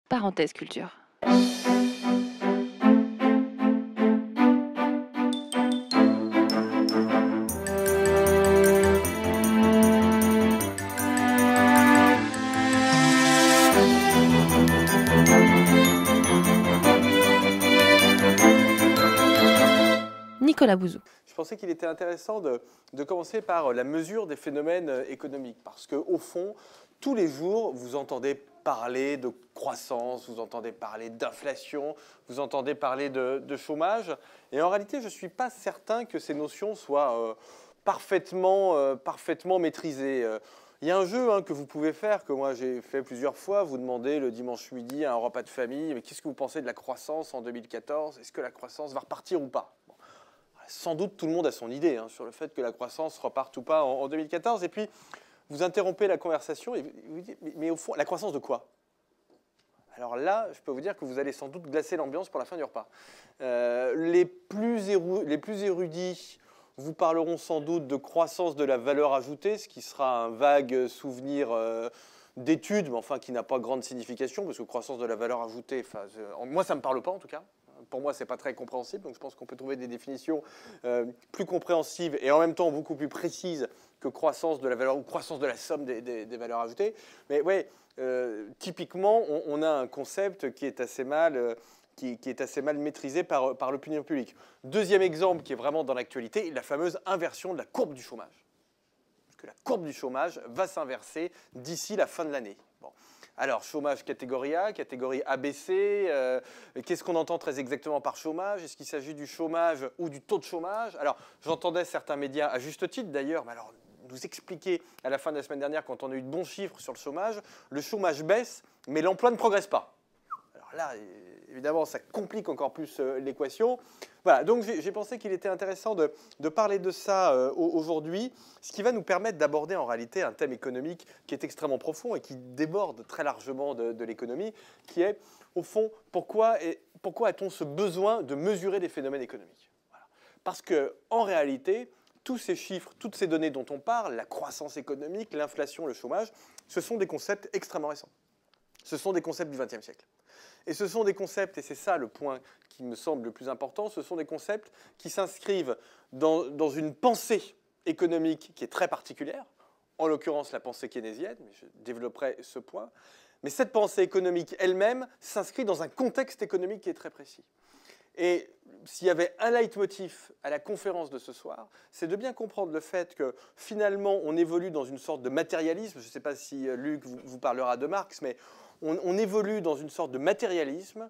Parenthèse culture. Nicolas Bouzou. Je pensais qu'il était intéressant de commencer par la mesure des phénomènes économiques, parce qu'au fond, tous les jours, vous entendez parler de croissance, vous entendez parler d'inflation, vous entendez parler de chômage, et en réalité, je ne suis pas certain que ces notions soient parfaitement maîtrisées. Il y a un jeu que vous pouvez faire, que moi j'ai fait plusieurs fois, vous demandez le dimanche midi à un repas de famille, mais qu'est-ce que vous pensez de la croissance en 2014? Est-ce que la croissance va repartir ou pas? Sans doute, tout le monde a son idée sur le fait que la croissance reparte ou pas en 2014. Et puis, vous interrompez la conversation et vous dites, mais au fond, la croissance de quoi? Alors là, je peux vous dire que vous allez sans doute glacer l'ambiance pour la fin du repas. Les plus érudits vous parleront sans doute de croissance de la valeur ajoutée, ce qui sera un vague souvenir d'études, mais enfin qui n'a pas grande signification, parce que croissance de la valeur ajoutée, moi ça ne me parle pas en tout cas. Pour moi, ce n'est pas très compréhensible, donc je pense qu'on peut trouver des définitions plus compréhensibles et en même temps beaucoup plus précises que croissance de la valeur ou croissance de la somme des valeurs ajoutées. Mais oui, typiquement, on a un concept qui est assez mal, qui est assez mal maîtrisé par l'opinion publique. Deuxième exemple qui est vraiment dans l'actualité, la fameuse inversion de la courbe du chômage. Parce que la courbe du chômage va s'inverser d'ici la fin de l'année. Bon. Alors, chômage catégorie A, catégorie ABC, qu'est-ce qu'on entend très exactement par chômage? Est-ce qu'il s'agit du chômage ou du taux de chômage? Alors, j'entendais certains médias, à juste titre d'ailleurs, mais alors, nous expliquer à la fin de la semaine dernière, quand on a eu de bons chiffres sur le chômage baisse, mais l'emploi ne progresse pas. Alors là, évidemment, ça complique encore plus l'équation. Voilà, donc j'ai pensé qu'il était intéressant de parler de ça aujourd'hui, ce qui va nous permettre d'aborder en réalité un thème économique qui est extrêmement profond et qui déborde très largement de l'économie, qui est, au fond, pourquoi a-t-on ce besoin de mesurer des phénomènes économiques? Voilà. Parce qu'en réalité, tous ces chiffres, toutes ces données dont on parle, la croissance économique, l'inflation, le chômage, ce sont des concepts extrêmement récents. Ce sont des concepts du XXe siècle. Et ce sont des concepts, et c'est ça le point qui me semble le plus important, ce sont des concepts qui s'inscrivent dans une pensée économique qui est très particulière, en l'occurrence la pensée keynésienne, mais je développerai ce point. Mais cette pensée économique elle-même s'inscrit dans un contexte économique qui est très précis. Et s'il y avait un leitmotiv à la conférence de ce soir, c'est de bien comprendre le fait que finalement on évolue dans une sorte de matérialisme. Je ne sais pas si Luc vous parlera de Marx, mais on évolue dans une sorte de matérialisme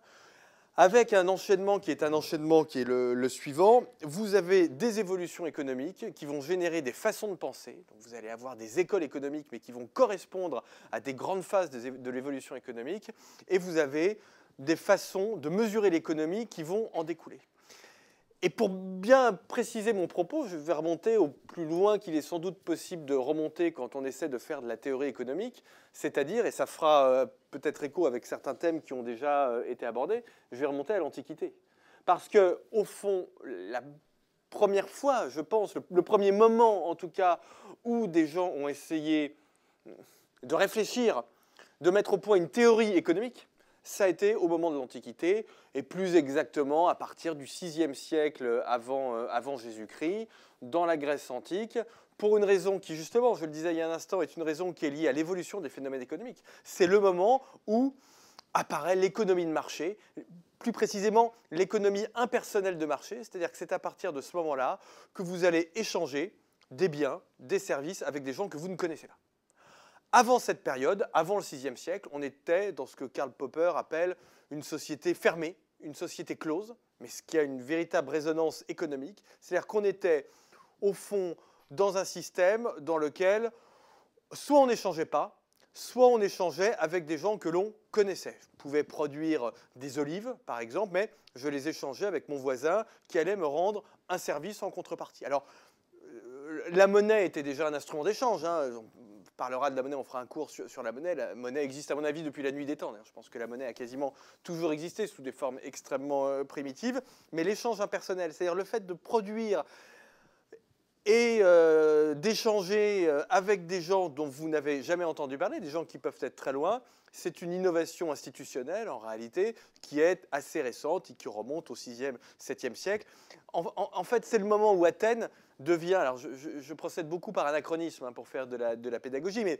avec un enchaînement qui est le suivant. Vous avez des évolutions économiques qui vont générer des façons de penser. Donc vous allez avoir des écoles économiques, mais qui vont correspondre à des grandes phases de l'évolution économique. Et vous avez des façons de mesurer l'économie qui vont en découler. Et pour bien préciser mon propos, je vais remonter au plus loin qu'il est sans doute possible de remonter quand on essaie de faire de la théorie économique, c'est-à-dire, et ça fera peut-être écho avec certains thèmes qui ont déjà été abordés, je vais remonter à l'Antiquité. Parce qu'au fond, la première fois, je pense, le premier moment en tout cas, où des gens ont essayé de réfléchir, de mettre au point une théorie économique, ça a été au moment de l'Antiquité, et plus exactement à partir du VIe siècle avant Jésus-Christ, dans la Grèce antique, pour une raison qui, justement, je le disais il y a un instant, est une raison qui est liée à l'évolution des phénomènes économiques. C'est le moment où apparaît l'économie de marché, plus précisément l'économie impersonnelle de marché, c'est-à-dire que c'est à partir de ce moment-là que vous allez échanger des biens, des services avec des gens que vous ne connaissez pas. Avant cette période, avant le VIe siècle, on était dans ce que Karl Popper appelle une société fermée, une société close, mais ce qui a une véritable résonance économique. C'est-à-dire qu'on était, au fond, dans un système dans lequel soit on n'échangeait pas, soit on échangeait avec des gens que l'on connaissait. Je pouvais produire des olives, par exemple, mais je les échangeais avec mon voisin qui allait me rendre un service en contrepartie. Alors, la monnaie était déjà un instrument d'échange. On parlera de la monnaie, on fera un cours sur la monnaie. La monnaie existe, à mon avis, depuis la nuit des temps. Je pense que la monnaie a quasiment toujours existé sous des formes extrêmement primitives. Mais l'échange impersonnel, c'est-à-dire le fait de produire et d'échanger avec des gens dont vous n'avez jamais entendu parler, des gens qui peuvent être très loin. C'est une innovation institutionnelle, en réalité, qui est assez récente et qui remonte au 6e, 7e siècle. En fait, c'est le moment où Athènes devient, alors je procède beaucoup par anachronisme hein, pour faire de la pédagogie, mais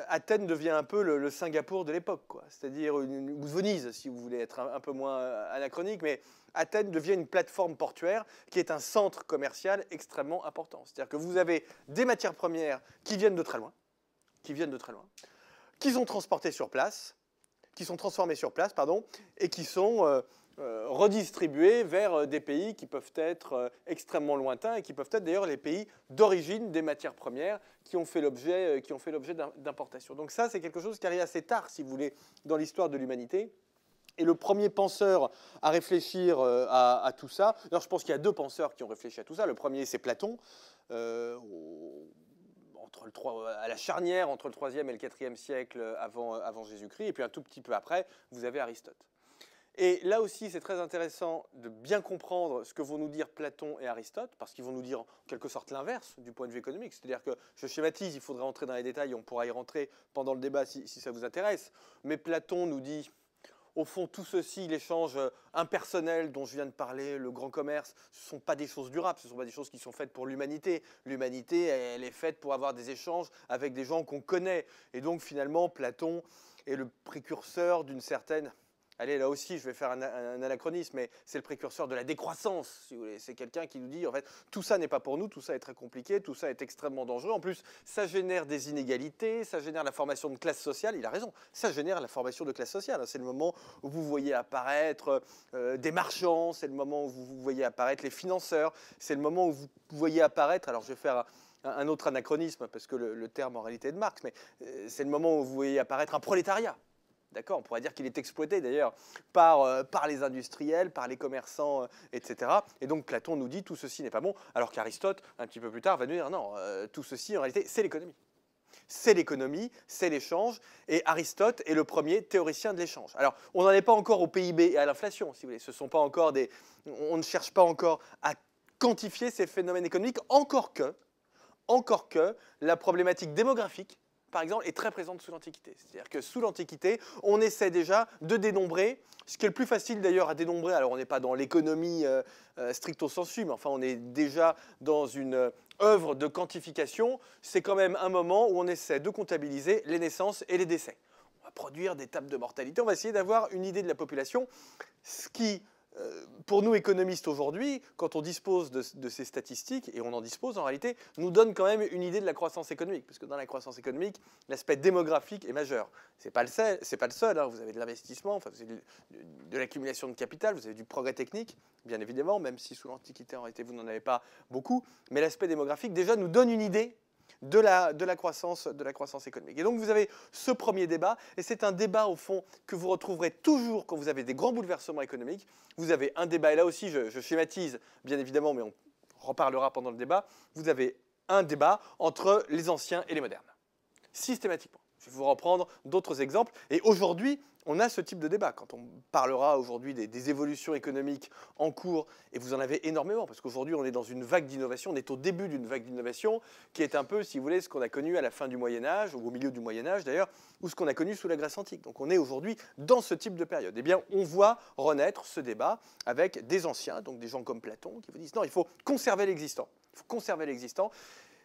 Athènes devient un peu le Singapour de l'époque, quoi. C'est-à-dire, ou Venise, si vous voulez être un peu moins anachronique, mais Athènes devient une plateforme portuaire qui est un centre commercial extrêmement important. C'est-à-dire que vous avez des matières premières qui viennent de très loin, qui sont transportées sur place, qui sont transformées sur place, pardon, et qui sont redistribuées vers des pays qui peuvent être extrêmement lointains et qui peuvent être d'ailleurs les pays d'origine des matières premières qui ont fait l'objet d'importations. Donc ça, c'est quelque chose qui arrive assez tard, si vous voulez, dans l'histoire de l'humanité. Et le premier penseur à réfléchir à tout ça, alors je pense qu'il y a deux penseurs qui ont réfléchi à tout ça. Le premier, c'est Platon, à la charnière entre le 3e et le 4e siècle avant Jésus-Christ. Et puis un tout petit peu après, vous avez Aristote. Et là aussi, c'est très intéressant de bien comprendre ce que vont nous dire Platon et Aristote, parce qu'ils vont nous dire en quelque sorte l'inverse du point de vue économique. C'est-à-dire que, je schématise, il faudrait rentrer dans les détails, on pourra y rentrer pendant le débat si ça vous intéresse. Mais Platon nous dit, au fond, tout ceci, l'échange impersonnel dont je viens de parler, le grand commerce, ce ne sont pas des choses durables, ce ne sont pas des choses qui sont faites pour l'humanité. L'humanité, elle est faite pour avoir des échanges avec des gens qu'on connaît. Et donc, finalement, Platon est le précurseur d'une certaine... Allez, là aussi, je vais faire un anachronisme, mais c'est le précurseur de la décroissance, si vous voulez. C'est quelqu'un qui nous dit, en fait, tout ça n'est pas pour nous, tout ça est très compliqué, tout ça est extrêmement dangereux. En plus, ça génère des inégalités, ça génère la formation de classe sociale. Il a raison, ça génère la formation de classe sociale. C'est le moment où vous voyez apparaître des marchands, c'est le moment où vous voyez apparaître les financeurs, c'est le moment où vous voyez apparaître, alors je vais faire un autre anachronisme, parce que le terme en réalité est de Marx, mais c'est le moment où vous voyez apparaître un prolétariat. D'accord, on pourrait dire qu'il est exploité d'ailleurs par les industriels, par les commerçants, etc. Et donc Platon nous dit tout ceci n'est pas bon, alors qu'Aristote, un petit peu plus tard, va nous dire non, tout ceci en réalité c'est l'économie. C'est l'économie, c'est l'échange, et Aristote est le premier théoricien de l'échange. Alors, on n'en est pas encore au PIB et à l'inflation, si vous voulez. Ce sont pas encore on ne cherche pas encore à quantifier ces phénomènes économiques, encore que la problématique démographique, par exemple, est très présente sous l'Antiquité. C'est-à-dire que sous l'Antiquité, on essaie déjà de dénombrer, ce qui est le plus facile d'ailleurs à dénombrer. Alors on n'est pas dans l'économie stricto sensu, mais enfin on est déjà dans une œuvre de quantification. C'est quand même un moment où on essaie de comptabiliser les naissances et les décès. On va produire des tables de mortalité, on va essayer d'avoir une idée de la population, ce qui... pour nous économistes aujourd'hui, quand on dispose de ces statistiques, et on en dispose en réalité, nous donne quand même une idée de la croissance économique. Parce que dans la croissance économique, l'aspect démographique est majeur. Ce n'est pas le seul, hein. Vous avez de l'investissement, enfin, vous avez de l'accumulation de capital, vous avez du progrès technique, bien évidemment, même si sous l'Antiquité, en réalité, vous n'en avez pas beaucoup. Mais l'aspect démographique, déjà, nous donne une idée de la croissance économique. Et donc vous avez ce premier débat, et c'est un débat au fond que vous retrouverez toujours quand vous avez des grands bouleversements économiques. Vous avez un débat, et là aussi je schématise bien évidemment, mais on reparlera pendant le débat, vous avez un débat entre les anciens et les modernes, systématiquement. Je vais vous reprendre d'autres exemples, et aujourd'hui, on a ce type de débat. Quand on parlera aujourd'hui des évolutions économiques en cours, et vous en avez énormément, parce qu'aujourd'hui, on est dans une vague d'innovation, on est au début d'une vague d'innovation qui est un peu, si vous voulez, ce qu'on a connu à la fin du Moyen-Âge, ou au milieu du Moyen-Âge d'ailleurs, ou ce qu'on a connu sous la Grèce antique. Donc on est aujourd'hui dans ce type de période. Eh bien, on voit renaître ce débat avec des anciens, donc des gens comme Platon, qui vous disent non, il faut conserver l'existant. Il faut conserver l'existant.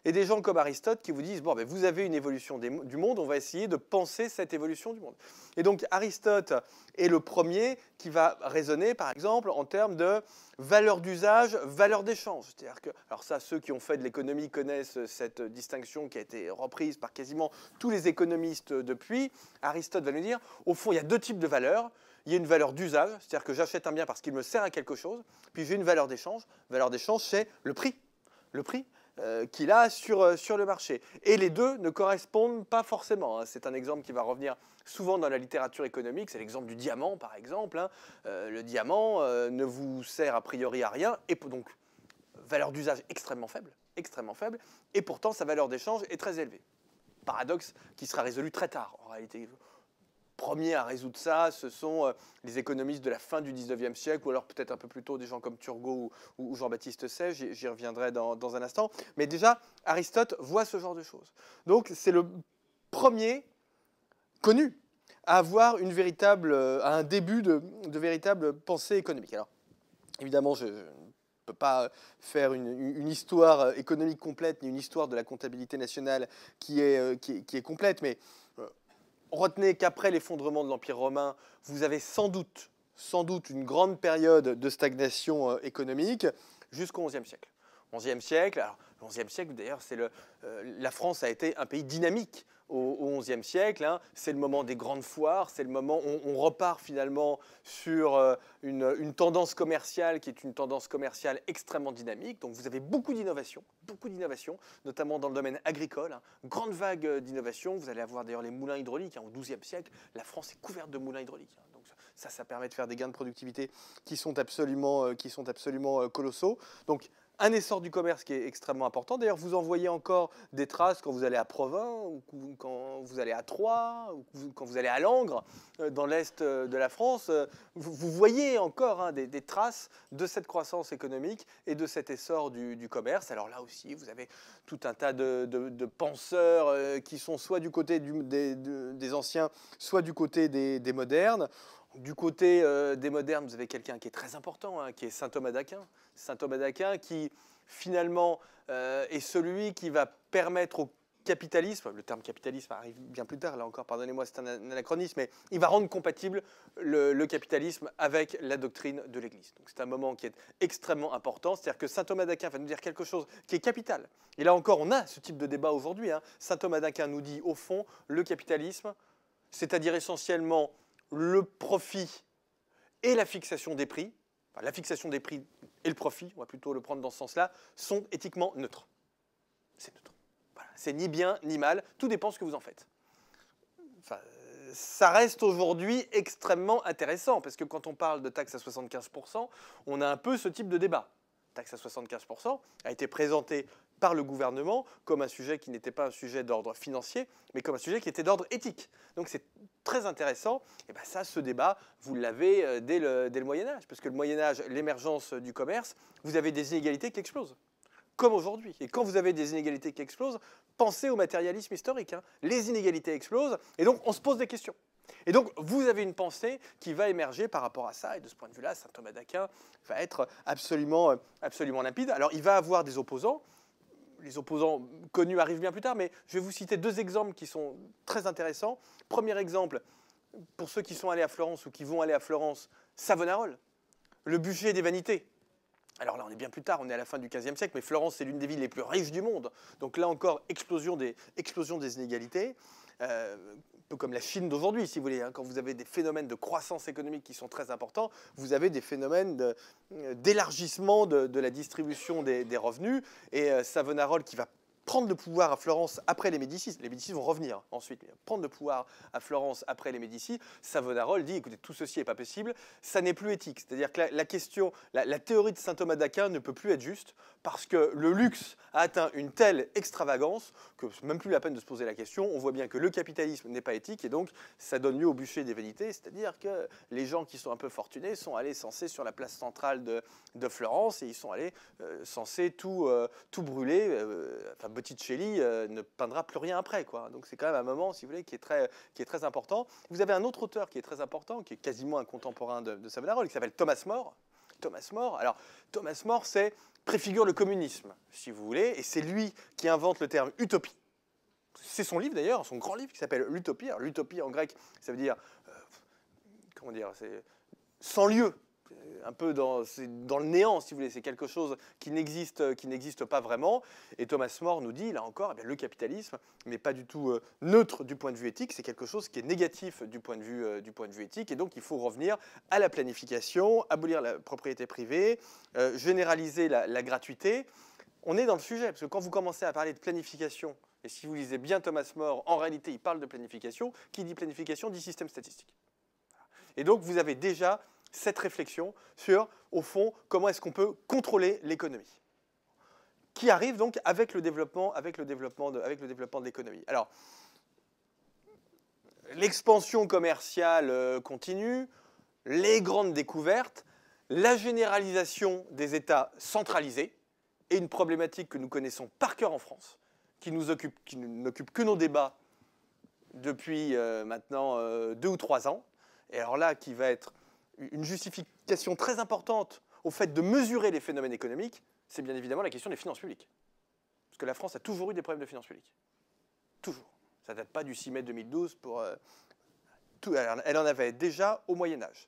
Et des gens comme Aristote qui vous disent, bon, ben, vous avez une évolution du monde, on va essayer de penser cette évolution du monde. Et donc Aristote est le premier qui va raisonner, par exemple, en termes de valeur d'usage, valeur d'échange. C'est-à-dire que, alors ça, ceux qui ont fait de l'économie connaissent cette distinction qui a été reprise par quasiment tous les économistes depuis. Aristote va nous dire, au fond, il y a deux types de valeurs. Il y a une valeur d'usage, c'est-à-dire que j'achète un bien parce qu'il me sert à quelque chose, puis j'ai une valeur d'échange. Valeur d'échange, c'est le prix. Le prix qu'il a sur le marché. Et les deux ne correspondent pas forcément. Hein. C'est un exemple qui va revenir souvent dans la littérature économique. C'est l'exemple du diamant, par exemple. Hein. Le diamant ne vous sert a priori à rien, et donc valeur d'usage extrêmement faible, et pourtant sa valeur d'échange est très élevée. Paradoxe qui sera résolu très tard, en réalité. premiers à résoudre ça, ce sont les économistes de la fin du 19e siècle, ou alors peut-être un peu plus tôt des gens comme Turgot ou Jean-Baptiste Say, j'y reviendrai dans un instant. Mais déjà, Aristote voit ce genre de choses. Donc c'est le premier connu à avoir à un début de véritable pensée économique. Alors, évidemment, je ne peux pas faire une histoire économique complète, ni une histoire de la comptabilité nationale qui est complète, mais retenez qu'après l'effondrement de l'Empire romain, vous avez sans doute une grande période de stagnation économique jusqu'au XIe siècle. XIe siècle, alors le XIe siècle d'ailleurs, la France a été un pays dynamique au XIe siècle. Hein. C'est le moment des grandes foires, c'est le moment où on repart finalement sur une tendance commerciale qui est une tendance commerciale extrêmement dynamique. Donc vous avez beaucoup d'innovations, notamment dans le domaine agricole. Hein. Grande vague d'innovation. Vous allez avoir d'ailleurs les moulins hydrauliques. Hein. Au XIIe siècle, la France est couverte de moulins hydrauliques. Hein. Donc ça permet de faire des gains de productivité qui sont absolument colossaux. Donc un essor du commerce qui est extrêmement important. D'ailleurs, vous en voyez encore des traces quand vous allez à Provins, ou quand vous allez à Troyes, ou quand vous allez à Langres, dans l'est de la France. Vous voyez encore hein, des traces de cette croissance économique et de cet essor du commerce. Alors là aussi, vous avez tout un tas de penseurs qui sont soit du côté des anciens, soit du côté des modernes. Du côté des modernes, vous avez quelqu'un qui est très important, hein, qui est saint Thomas d'Aquin. Saint Thomas d'Aquin qui, finalement, est celui qui va permettre au capitalisme, le terme capitalisme arrive bien plus tard, là encore, pardonnez-moi, c'est un anachronisme, mais il va rendre compatible le capitalisme avec la doctrine de l'Église. Donc c'est un moment qui est extrêmement important, c'est-à-dire que saint Thomas d'Aquin va nous dire quelque chose qui est capital. Et là encore, on a ce type de débat aujourd'hui. Hein. Saint Thomas d'Aquin nous dit, au fond, le capitalisme, c'est-à-dire essentiellement le profit et la fixation des prix, enfin, la fixation des prix et le profit, on va plutôt le prendre dans ce sens-là, sont éthiquement neutres. C'est neutre. Voilà. C'est ni bien ni mal, tout dépend ce que vous en faites. Enfin, ça reste aujourd'hui extrêmement intéressant, parce que quand on parle de taxe à 75%, on a un peu ce type de débat. Taxe à 75% a été présentée par le gouvernement comme un sujet qui n'était pas un sujet d'ordre financier, mais comme un sujet qui était d'ordre éthique. Donc c'est très intéressant. Et bien ça, ce débat, vous l'avez dès le Moyen-Âge, parce que le Moyen-Âge, l'émergence du commerce, vous avez des inégalités qui explosent, comme aujourd'hui. Et quand vous avez des inégalités qui explosent, pensez au matérialisme historique. Hein. Les inégalités explosent, et donc on se pose des questions. Et donc, vous avez une pensée qui va émerger par rapport à ça, et de ce point de vue-là, saint Thomas d'Aquin va être absolument limpide. Alors, il va avoir des opposants. Les opposants connus arrivent bien plus tard, mais je vais vous citer deux exemples qui sont très intéressants. Premier exemple, pour ceux qui sont allés à Florence ou qui vont aller à Florence, Savonarole, le bûcher des vanités. Alors là, on est bien plus tard, on est à la fin du XVe siècle, mais Florence, c'est l'une des villes les plus riches du monde. Donc là encore, explosion des inégalités. Un peu comme la Chine d'aujourd'hui, si vous voulez. Hein. Quand vous avez des phénomènes de croissance économique qui sont très importants, vous avez des phénomènes d'élargissement de la distribution des revenus. Et Savonarole, qui va prendre le pouvoir à Florence après les Médicis vont revenir ensuite, prendre le pouvoir à Florence après les Médicis, Savonarole dit, écoutez, tout ceci n'est pas possible, ça n'est plus éthique. C'est-à-dire que la théorie de saint Thomas d'Aquin ne peut plus être juste, parce que le luxe a atteint une telle extravagance que c'est même plus la peine de se poser la question. On voit bien que le capitalisme n'est pas éthique, et donc ça donne lieu au bûcher des vanités, c'est-à-dire que les gens qui sont un peu fortunés sont allés censer sur la place centrale de Florence, et ils sont allés censer tout brûler. Enfin, Botticelli ne peindra plus rien après, quoi. Donc c'est quand même un moment, si vous voulez, qui est très important. Vous avez un autre auteur qui est très important, qui est quasiment un contemporain de Savonarole, qui s'appelle Thomas More. Thomas More, alors Thomas More, préfigure le communisme, si vous voulez, et c'est lui qui invente le terme utopie. C'est son livre d'ailleurs, son grand livre qui s'appelle l'Utopie. Alors l'utopie en grec, ça veut dire, comment dire, c'est sans lieu. Un peu dans le néant, si vous voulez, c'est quelque chose qui n'existe pas vraiment. Et Thomas More nous dit, là encore, eh bien, le capitalisme n'est pas du tout neutre du point de vue éthique, c'est quelque chose qui est négatif du point de vue éthique, et donc il faut revenir à la planification, abolir la propriété privée, généraliser la gratuité. On est dans le sujet, parce que quand vous commencez à parler de planification, et si vous lisez bien Thomas More, en réalité, il parle de planification. Qui dit planification dit système statistique. Et donc, vous avez déjà cette réflexion sur, au fond, comment est-ce qu'on peut contrôler l'économie, qui arrive donc avec le développement de l'économie. Alors, l'expansion commerciale continue, les grandes découvertes, la généralisation des États centralisés, et une problématique que nous connaissons par cœur en France, qui n'occupe que nos débats depuis maintenant 2 ou 3 ans, et alors là, qui va être une justification très importante au fait de mesurer les phénomènes économiques, c'est bien évidemment la question des finances publiques. Parce que la France a toujours eu des problèmes de finances publiques. Toujours. Ça ne date pas du 6 mai 2012 pour... elle en avait déjà au Moyen-Âge.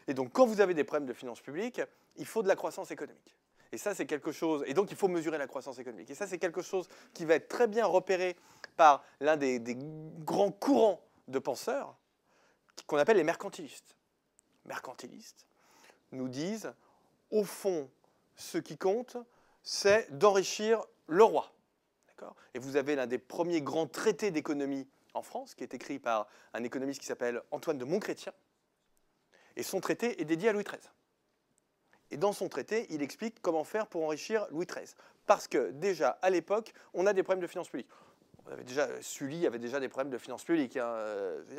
Et donc, quand vous avez des problèmes de finances publiques, il faut de la croissance économique. Et ça, c'est quelque chose... Et donc, il faut mesurer la croissance économique. Et ça, c'est quelque chose qui va être très bien repéré par l'un des grands courants de penseurs, qu'on appelle les mercantilistes. Mercantilistes nous disent, au fond, ce qui compte, c'est d'enrichir le roi. Et vous avez l'un des premiers grands traités d'économie en France, qui est écrit par un économiste qui s'appelle Antoine de Montchrétien. Et son traité est dédié à Louis XIII. Et dans son traité, il explique comment faire pour enrichir Louis XIII. Parce que déjà, à l'époque, on a des problèmes de finances publiques. Sully avait déjà des problèmes de finances publiques.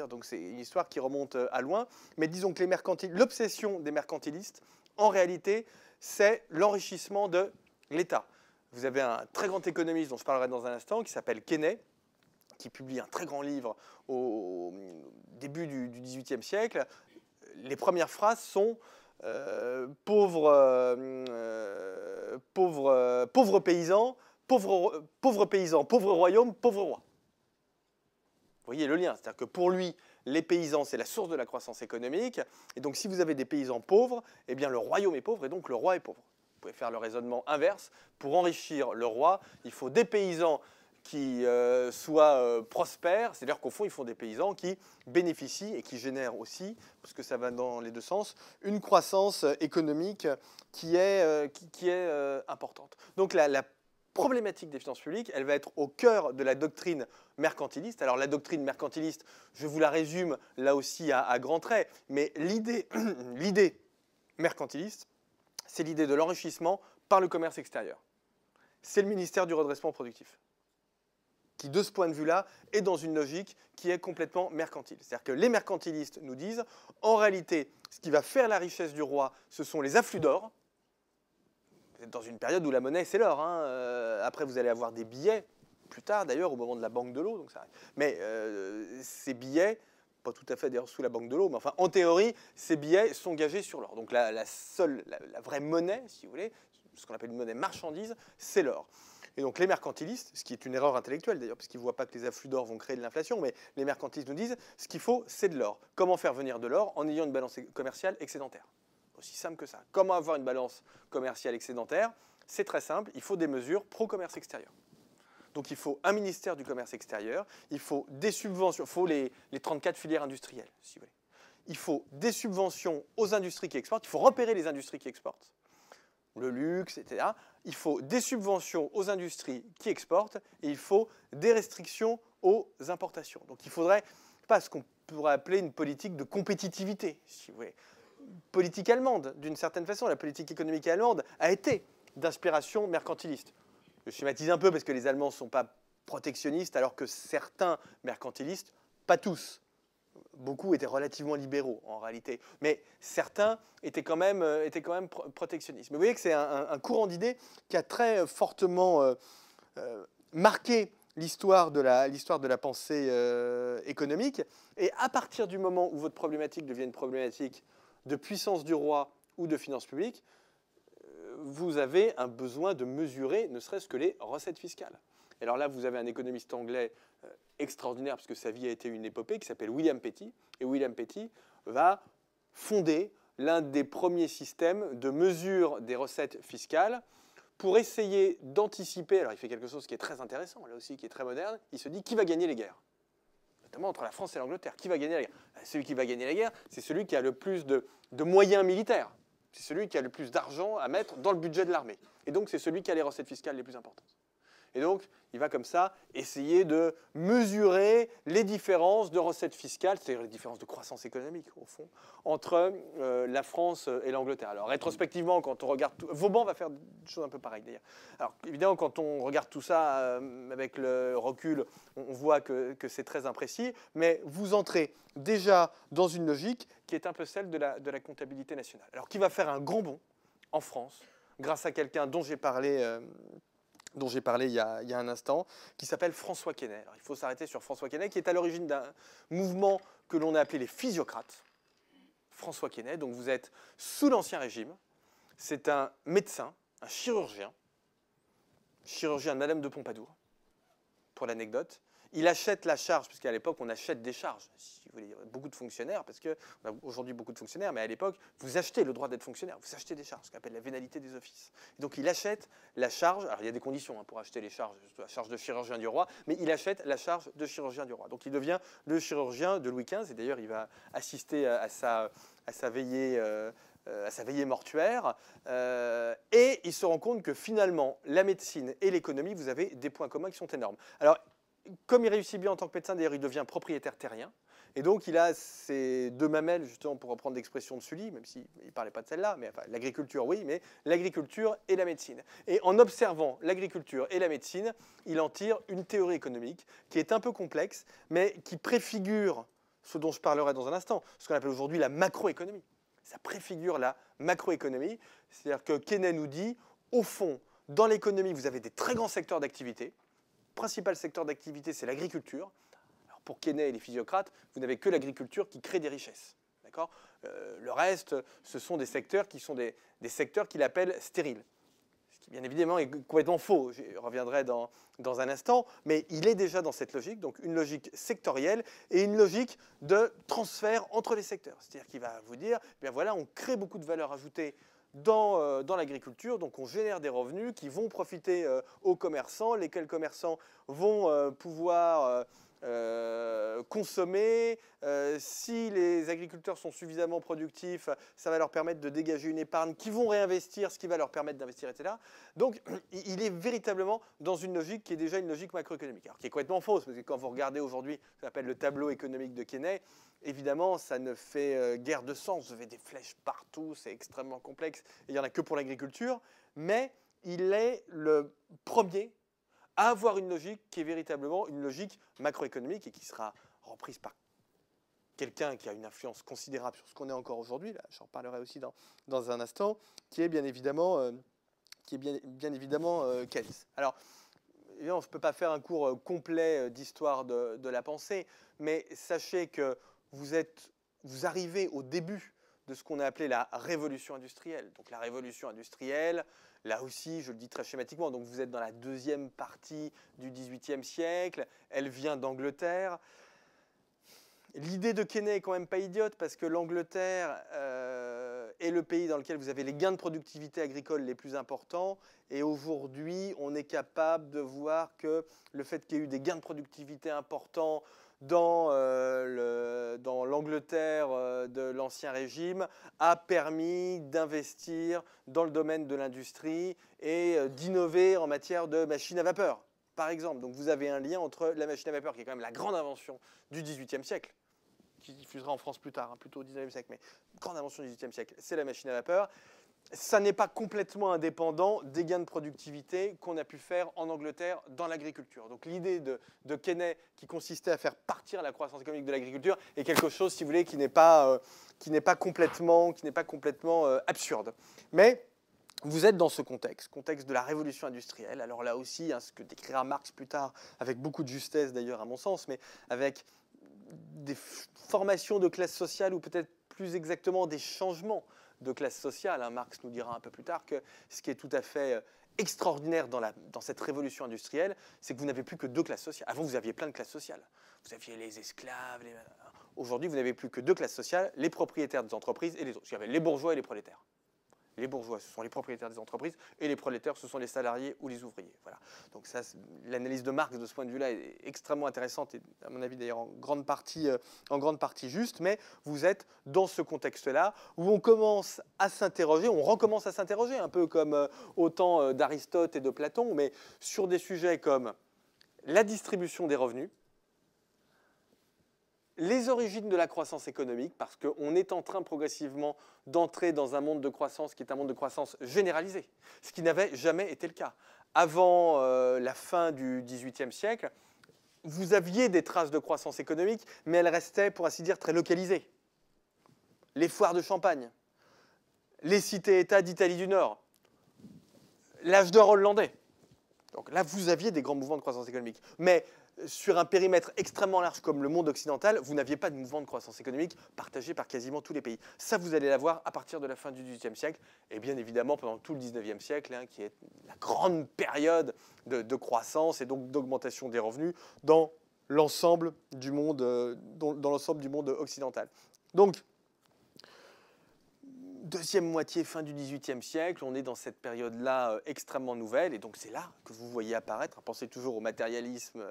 Donc c'est une histoire qui remonte à loin. Mais disons que l'obsession des mercantilistes, en réalité, c'est l'enrichissement de l'État. Vous avez un très grand économiste dont je parlerai dans un instant, qui s'appelle Quesnay, qui publie un très grand livre au début du XVIIIe siècle. Les premières phrases sont pauvres paysans, pauvre royaume, pauvre roi. Vous voyez le lien, c'est-à-dire que pour lui, les paysans, c'est la source de la croissance économique. Et donc, si vous avez des paysans pauvres, eh bien, le royaume est pauvre et donc le roi est pauvre. Vous pouvez faire le raisonnement inverse. Pour enrichir le roi, il faut des paysans qui soient prospères, c'est-à-dire qu'au fond, il faut des paysans qui bénéficient et qui génèrent aussi, parce que ça va dans les deux sens, une croissance économique qui est importante. Donc la problématique des finances publiques, elle va être au cœur de la doctrine mercantiliste. Alors la doctrine mercantiliste, je vous la résume là aussi à grands traits, mais l'idée mercantiliste, c'est l'idée de l'enrichissement par le commerce extérieur. C'est le ministère du redressement productif, qui, de ce point de vue-là, est dans une logique qui est complètement mercantile. C'est-à-dire que les mercantilistes nous disent, en réalité, ce qui va faire la richesse du roi, ce sont les afflux d'or. Vous êtes dans une période où la monnaie, c'est l'or. Après, vous allez avoir des billets, plus tard d'ailleurs, au moment de la banque de l'eau. Mais ces billets, pas tout à fait d'ailleurs sous la banque de l'eau, mais enfin, en théorie, ces billets sont gagés sur l'or. Donc la vraie monnaie, si vous voulez, ce qu'on appelle une monnaie marchandise, c'est l'or. Et donc les mercantilistes, ce qui est une erreur intellectuelle d'ailleurs, parce qu'ils ne voient pas que les afflux d'or vont créer de l'inflation, mais les mercantilistes nous disent, ce qu'il faut, c'est de l'or. Comment faire venir de l'or en ayant une balance commerciale excédentaire? Aussi simple que ça. Comment avoir une balance commerciale excédentaire? C'est très simple, il faut des mesures pro-commerce extérieur. Donc il faut un ministère du commerce extérieur, il faut des subventions, il faut les 34 filières industrielles, si vous voulez. Il faut des subventions aux industries qui exportent, il faut repérer les industries qui exportent, le luxe, etc. Il faut des subventions aux industries qui exportent et il faut des restrictions aux importations. Donc il faudrait pas ce qu'on pourrait appeler une politique de compétitivité, si vous voulez. Politique allemande, d'une certaine façon, la politique économique allemande a été d'inspiration mercantiliste. Je schématise un peu parce que les Allemands ne sont pas protectionnistes alors que certains mercantilistes, pas tous, beaucoup étaient relativement libéraux en réalité, mais certains étaient quand même protectionnistes. Mais vous voyez que c'est un courant d'idées qui a très fortement marqué l'histoire de la pensée économique. Et à partir du moment où votre problématique devient une problématique de puissance du roi ou de finances publiques, vous avez un besoin de mesurer ne serait-ce que les recettes fiscales. Et alors là, vous avez un économiste anglais extraordinaire, parce que sa vie a été une épopée, qui s'appelle William Petty. Et William Petty va fonder l'un des premiers systèmes de mesure des recettes fiscales pour essayer d'anticiper. Alors il fait quelque chose qui est très intéressant, là aussi, qui est très moderne. Il se dit qui va gagner les guerres, notamment entre la France et l'Angleterre. Qui va gagner la guerre? Celui qui va gagner la guerre, c'est celui qui a le plus de moyens militaires. C'est celui qui a le plus d'argent à mettre dans le budget de l'armée. Et donc c'est celui qui a les recettes fiscales les plus importantes. Et donc, il va comme ça essayer de mesurer les différences de recettes fiscales, c'est-à-dire les différences de croissance économique, au fond, entre la France et l'Angleterre. Alors, rétrospectivement, quand on regarde tout, Vauban va faire des choses un peu pareilles, d'ailleurs. Alors, évidemment, quand on regarde tout ça avec le recul, on voit que c'est très imprécis, mais vous entrez déjà dans une logique qui est un peu celle de la comptabilité nationale. Alors, qui va faire un grand bond en France, grâce à quelqu'un dont j'ai parlé il y a un instant, qui s'appelle François Quesnay. Alors, il faut s'arrêter sur François Quesnay, qui est à l'origine d'un mouvement que l'on a appelé les physiocrates. François Quesnay, donc vous êtes sous l'Ancien Régime. C'est un médecin, un chirurgien de Madame de Pompadour, pour l'anecdote. Il achète la charge, puisqu'à l'époque, on achète des charges. Si vous voulez, beaucoup de fonctionnaires, parce qu'on a aujourd'hui beaucoup de fonctionnaires, mais à l'époque, vous achetez le droit d'être fonctionnaire, vous achetez des charges, ce qu'on appelle la vénalité des offices. Et donc, il achète la charge, alors il y a des conditions pour acheter les charges, la charge de chirurgien du roi, mais il achète la charge de chirurgien du roi. Donc, il devient le chirurgien de Louis XV, et d'ailleurs, il va assister à sa veillée mortuaire, et il se rend compte que finalement, la médecine et l'économie, vous avez des points communs qui sont énormes. Alors, comme il réussit bien en tant que médecin, d'ailleurs, il devient propriétaire terrien, et donc il a ces deux mamelles, justement, pour reprendre l'expression de Sully, même s'il ne parlait pas de celle-là, mais enfin, l'agriculture, oui, mais l'agriculture et la médecine. Et en observant l'agriculture et la médecine, il en tire une théorie économique qui est un peu complexe, mais qui préfigure ce dont je parlerai dans un instant, ce qu'on appelle aujourd'hui la macroéconomie. Ça préfigure la macroéconomie, c'est-à-dire que Quesnay nous dit, au fond, dans l'économie, vous avez des très grands secteurs d'activité. Le principal secteur d'activité, c'est l'agriculture. Alors pour Quesnay et les physiocrates, vous n'avez que l'agriculture qui crée des richesses. D'accord ? Le reste, ce sont des secteurs qui sont des secteurs qu'il appelle stériles. Ce qui, bien évidemment, est complètement faux. Je reviendrai dans un instant. Mais il est déjà dans cette logique, donc une logique sectorielle et une logique de transfert entre les secteurs. C'est-à-dire qu'il va vous dire, bien voilà, on crée beaucoup de valeur ajoutée dans l'agriculture, donc on génère des revenus qui vont profiter aux commerçants, lesquels commerçants vont pouvoir consommer. Si les agriculteurs sont suffisamment productifs, ça va leur permettre de dégager une épargne qu'ils vont réinvestir, ce qui va leur permettre d'investir, etc. Donc, il est véritablement dans une logique qui est déjà une logique macroéconomique, alors qui est complètement fausse, parce que quand vous regardez aujourd'hui ce qu'on appelle le tableau économique de Quesnay, évidemment, ça ne fait guère de sens. Vous avez des flèches partout, c'est extrêmement complexe, et il n'y en a que pour l'agriculture, mais il est le premier à avoir une logique qui est véritablement une logique macroéconomique et qui sera reprise par quelqu'un qui a une influence considérable sur ce qu'on est encore aujourd'hui, là, j'en parlerai aussi dans un instant, qui est bien évidemment, Keynes. Alors, évidemment, je ne peux pas faire un cours complet d'histoire de la pensée, mais sachez que vous arrivez au début de ce qu'on a appelé la révolution industrielle. Donc la révolution industrielle, là aussi, je le dis très schématiquement, donc vous êtes dans la deuxième partie du XVIIIe siècle, elle vient d'Angleterre. L'idée de Quesnay est quand même pas idiote parce que l'Angleterre est le pays dans lequel vous avez les gains de productivité agricole les plus importants, et aujourd'hui, on est capable de voir que le fait qu'il y ait eu des gains de productivité importants dans l'Angleterre de l'Ancien Régime a permis d'investir dans le domaine de l'industrie et d'innover en matière de machines à vapeur, par exemple. Donc vous avez un lien entre la machine à vapeur, qui est quand même la grande invention du XVIIIe siècle, qui diffusera en France plus tard, plutôt au XIXe siècle, mais grande invention du XVIIIe siècle, c'est la machine à vapeur. Ça n'est pas complètement indépendant des gains de productivité qu'on a pu faire en Angleterre dans l'agriculture. Donc l'idée de Quesnay qui consistait à faire partir la croissance économique de l'agriculture est quelque chose, si vous voulez, qui n'est pas complètement absurde. Mais vous êtes dans ce contexte de la révolution industrielle. Alors là aussi, ce que décrira Marx plus tard, avec beaucoup de justesse d'ailleurs à mon sens, mais avec des formations de classe sociale ou peut-être plus exactement des changements de classe sociale. Marx nous dira un peu plus tard que ce qui est tout à fait extraordinaire dans cette révolution industrielle, c'est que vous n'avez plus que deux classes sociales. Avant, vous aviez plein de classes sociales. Vous aviez les esclaves. Aujourd'hui, vous n'avez plus que deux classes sociales, les propriétaires des entreprises et les autres. Il y avait les bourgeois et les prolétaires. Les bourgeois, ce sont les propriétaires des entreprises, et les prolétaires, ce sont les salariés ou les ouvriers. Voilà. Donc ça, l'analyse de Marx de ce point de vue-là est extrêmement intéressante et, à mon avis, d'ailleurs, en grande partie juste. Mais vous êtes dans ce contexte-là où on commence à s'interroger, on recommence à s'interroger, un peu comme au temps d'Aristote et de Platon, mais sur des sujets comme la distribution des revenus, les origines de la croissance économique, parce qu'on est en train progressivement d'entrer dans un monde de croissance qui est un monde de croissance généralisé, ce qui n'avait jamais été le cas. Avant la fin du XVIIIe siècle, vous aviez des traces de croissance économique, mais elles restaient, pour ainsi dire, très localisées. Les foires de Champagne, les cités-États d'Italie du Nord, l'âge d'or hollandais. Donc là, vous aviez des grands mouvements de croissance économique. Mais sur un périmètre extrêmement large comme le monde occidental, vous n'aviez pas de mouvement de croissance économique partagé par quasiment tous les pays. Ça, vous allez l'avoir à partir de la fin du XVIIIe siècle et bien évidemment pendant tout le XIXe siècle, hein, qui est la grande période de croissance et donc d'augmentation des revenus dans l'ensemble du monde, occidental. Donc, deuxième moitié, fin du XVIIIe siècle, on est dans cette période-là extrêmement nouvelle, et donc c'est là que vous voyez apparaître, pensez toujours au matérialisme,